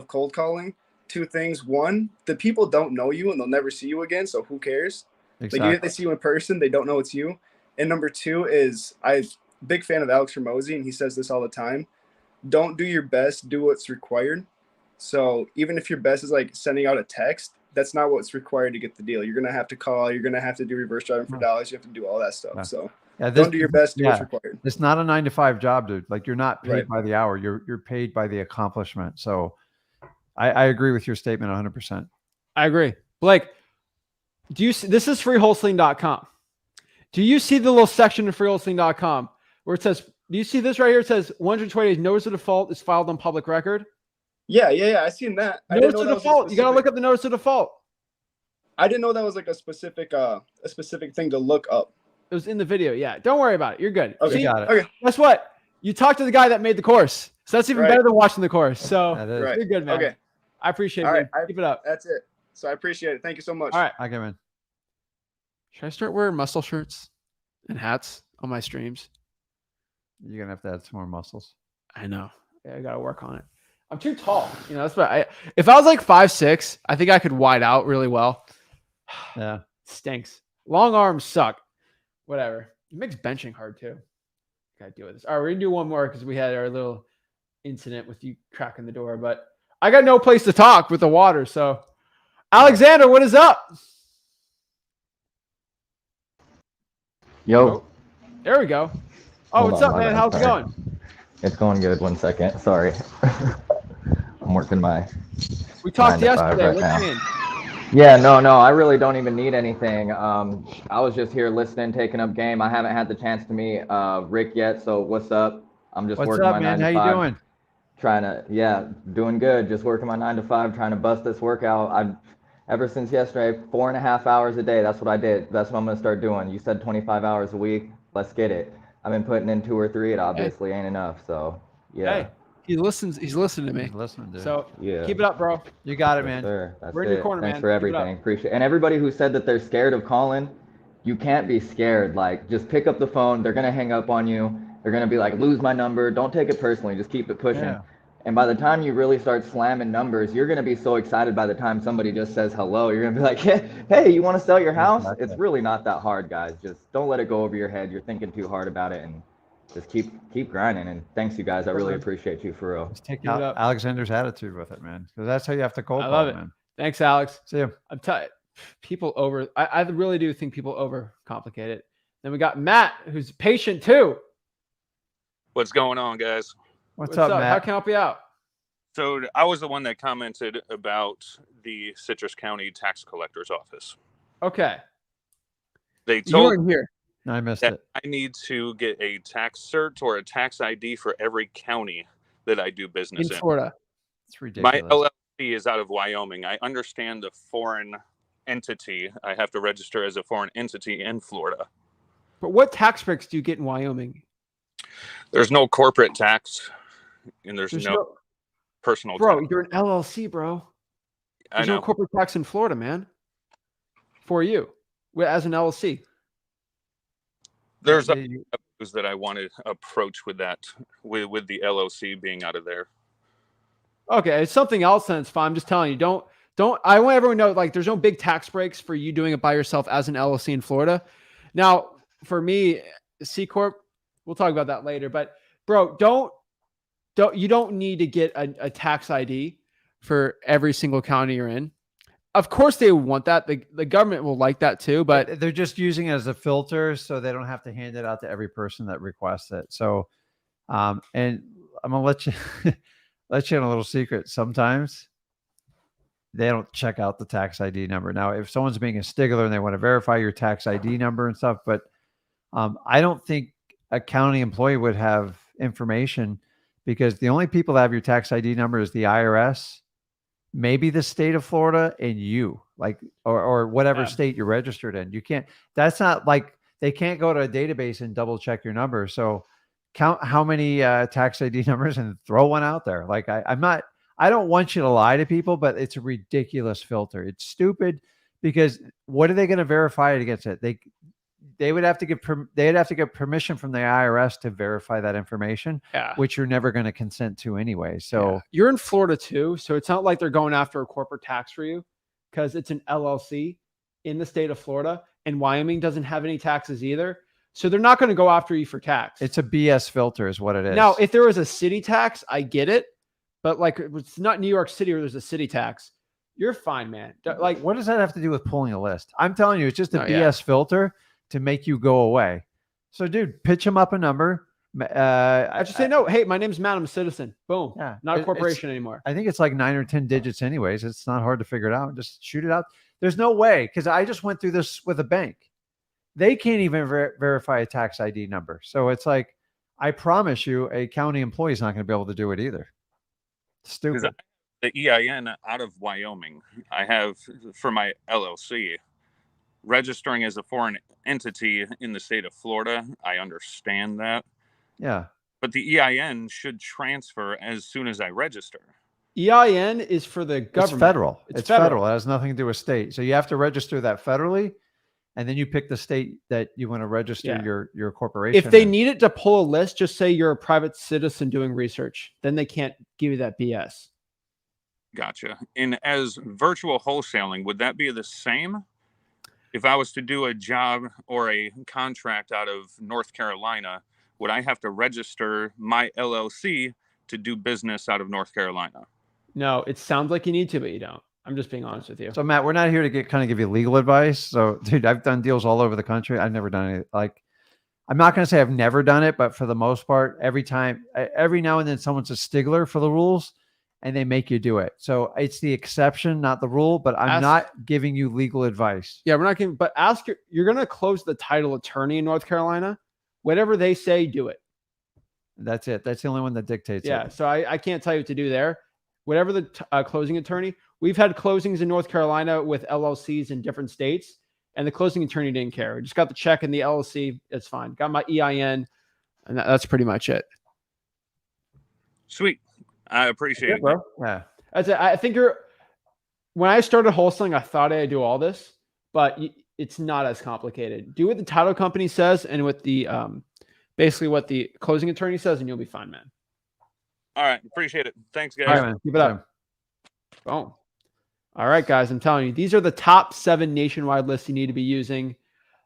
cold calling, 2 things. One, the people don't know you and they'll never see you again. So who cares? Exactly. Like even if they see you in person, they don't know it's you. And number 2 is I'm a big fan of Alex Ramosi, and he says this all the time. Don't do your best, do what's required. So even if your best is like sending out a text, that's not what's required to get the deal. You're gonna have to call. You're gonna have to do reverse driving for dollars. You have to do all that stuff. Yeah. So Yeah, don't do your best, do what's required. It's not a 9-to-5 job, dude. Like you're not paid Right. by the hour. You're paid by the accomplishment. So I agree with your statement 100%. I agree. Blake, do you see, this is freewholesaling.com. Do you see the little section of freewholesaling.com where it says, do you see this right here? It says 120 days notice of default is filed on public record. Yeah. I seen that. I didn't Notice know of that was a default. You got to look up the notice of default. I didn't know that was like a specific thing to look up. It was in the video. Yeah. Don't worry about it. You're good. Okay. See, Got it. Okay. guess what? You talked to the guy that made the course. So that's even Right. better than watching the course. So That is. Right. you're good, man. Okay. I appreciate All it. right. Keep it up. That's it. So I appreciate it. Thank you so much. All right. I come in. Should I start wearing muscle shirts and hats on my streams? You're gonna have to add some more muscles. I know. Yeah, I got to work on it. I'm too tall. You know, that's what if I was like 5'6", I think I could wide out really well. Yeah. Stinks. Long arms suck. Whatever. It makes benching hard too. Gotta deal with this. All right, we're gonna do one more because we had our little incident with you cracking the door, but I got no place to talk with the water. So, Alexander, what is up? Yo, There we go. Oh, Hold what's on, up, my man? bad. How's it Sorry. going? it's going good. 1 second. Sorry. I'm working my. We talked 9 to 5 yesterday. right What's now. in? Yeah, no. I really don't even need anything. I was just here listening, taking up game. I haven't had the chance to meet Rick yet. So what's up? I'm just What's working up, my man? 9 How to you 5. doing? Trying to, yeah, doing good. Just working my 9 to 5, trying to bust this workout. Ever since yesterday, 4.5 hours a day. That's what I did. That's what I'm gonna start doing. You said 25 hours a week. Let's get it. I've been putting in 2 or 3. It obviously ain't enough. So yeah. Hey, he listens. He's listening to me. He's listening, dude. So Yeah. keep it up, bro. You got it, Yes, man. sir. That's We're in it. your corner, Thanks man. for Keep it up. everything. Appreciate it. And everybody who said that they're scared of calling, you can't be scared. Like, just pick up the phone. They're gonna hang up on you. They're gonna be like, lose my number. Don't take it personally. Just keep it pushing. Yeah. And by the time you really start slamming numbers, you're gonna be so excited by the time somebody just says hello. You're gonna be like, hey, you want to sell your house? Exactly. It's really not that hard, guys. Just don't let it go over your head. You're thinking too hard about it, and just keep grinding. And thanks, you guys. I really appreciate you for real. Just take Keep it up. Alexander's attitude with it, man. Because that's how you have to cold I call, love it. man. Thanks, Alex. See you. I'm tired. People over. I really do think people overcomplicate it. Then we got Matt, who's patient too. What's going on, guys? What's up, Matt? How can I help you out? So I was the one that commented about the Citrus County Tax Collector's Office. Okay, They you told weren't here. No, I missed that it. I need to get a tax cert or a tax ID for every county that I do business In in. Florida. It's My ridiculous. LLC is out of Wyoming. I understand the foreign entity. I have to register as a foreign entity in Florida. But what tax breaks do you get in Wyoming? There's no corporate tax, and there's There's no personal bro, tax. you're an LLC, bro. I There's know. no corporate tax in Florida, man. For you, as an LLC. There's Yeah, others that I wanted to approach with that, with the LLC being out of there. Okay, it's something else, then it's fine. I'm just telling you, don't. I want everyone to know, like, there's no big tax breaks for you doing it by yourself as an LLC in Florida. Now, for me, C Corp, we'll talk about that later. But bro, you don't need to get a tax ID for every single county you're in. Of course, they want that. The government will like that too. But they're just using it as a filter so they don't have to hand it out to every person that requests it. So, and I'm gonna let you let you in a little secret. Sometimes they don't check out the tax ID number. Now, if someone's being a stickler and they want to verify your tax ID number and stuff, but I don't think a county employee would have information, because the only people that have your tax ID number is the IRS, maybe the state of Florida, and you, like, or whatever state you're registered in. You can't, that's not like, they can't go to a database and double check your number. So count how many tax ID numbers and throw one out there. Like, I don't want you to lie to people, but it's a ridiculous filter. It's stupid, because what are they going to verify it against it? They would have to get permission from the IRS to verify that information, which you're never going to consent to anyway. So you're in Florida too, so it's not like they're going after a corporate tax for you, because it's an LLC in the state of Florida, and Wyoming doesn't have any taxes either. So they're not going to go after you for tax. It's a BS filter is what it is. Now, if there was a city tax, I get it. But like, it's not New York City where there's a city tax. You're fine, man. Like, what does that have to do with pulling a list? I'm telling you, it's just a BS filter to make you go away. So, dude, pitch them up a number. I just say, no, hey, my name's Matt. I'm a citizen. Boom. Yeah, not a corporation anymore. I think it's like 9 or 10 digits anyways. It's not hard to figure it out. Just shoot it out. There's no way, because I just went through this with a bank. They can't even verify a tax ID number. So it's like, I promise you, a county employee is not going to be able to do it either. Stupid. The EIN out of Wyoming, I have for my LLC. Registering as a foreign entity in the state of Florida, I understand that. Yeah. But the EIN should transfer as soon as I register. EIN is for the government. It's federal. It's federal. It has nothing to do with state. So you have to register that federally, and then you pick the state that you want to register your corporation. If they need it to pull a list, just say you're a private citizen doing research. Then they can't give you that BS. Gotcha. And as virtual wholesaling, would that be the same? If I was to do a job or a contract out of North Carolina, would I have to register my LLC to do business out of North Carolina? No, it sounds like you need to, but you don't. I'm just being honest with you. So, Matt, we're not here to give you legal advice. So, dude, I've done deals all over the country. I've never done it. Like, I'm not going to say I've never done it, but for the most part, every now and then someone's a stickler for the rules and they make you do it. So it's the exception, not the rule, but I'm not giving you legal advice. Yeah, we're not giving, but you're going to close the title attorney in North Carolina. Whatever they say, do it. That's it. That's the only one that dictates Yeah. it. So I can't tell you what to do there. Whatever the closing attorney, we've had closings in North Carolina with LLCs in different states, and the closing attorney didn't care. We just got the check in the LLC. It's fine. Got my EIN, and that's pretty much it. Sweet. I appreciate it, bro. Yeah. That's it. I think when I started wholesaling, I thought I'd do all this, but it's not as complicated. Do what the title company says and what the basically what the closing attorney says, and you'll be fine, man. All right. Appreciate it. Thanks, guys. All right, man. Keep it up. Boom. All right, guys. I'm telling you, these are the top 7 nationwide lists you need to be using.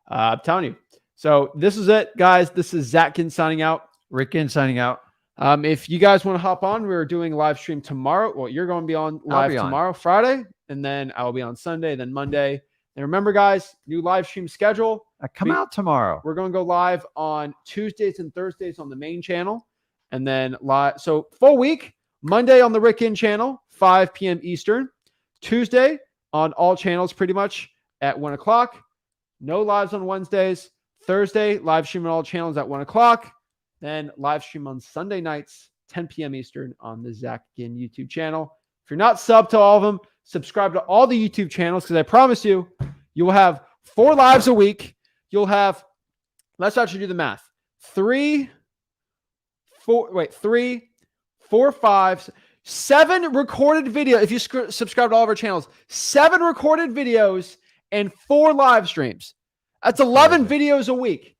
I'm telling you. So this is it, guys. This is Zach Ginn signing out. Rick Ginn signing out. If you guys want to hop on, we're doing a live stream tomorrow. Well, you're going to be on live tomorrow, Friday, and then I will be on Sunday, then Monday. And remember, guys, new live stream schedule. Come out tomorrow. We're going to go live on Tuesdays and Thursdays on the main channel, and then live. So full week, Monday on the Rick Ginn channel, 5 p.m. Eastern. Tuesday on all channels pretty much at 1 o'clock. No lives on Wednesdays. Thursday, live stream on all channels at 1 o'clock. Then live stream on Sunday nights, 10 p.m. Eastern on the Zach Ginn YouTube channel. If you're not subbed to all of them, subscribe to all the YouTube channels because I promise you, you will have 4 lives a week. You'll have, let's actually do the math. 3, 4, 5, 7 recorded video. If you subscribe to all of our channels, 7 recorded videos and 4 live streams. That's 11 videos a week.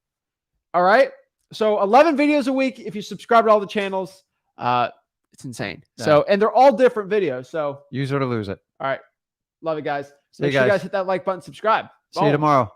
All right. So 11 videos a week. If you subscribe to all the channels, it's insane. Yeah. So, and they're all different videos. So use it or lose it. all right. Love it, guys. See you Make sure you guys. guys hit that like button, subscribe. See you tomorrow.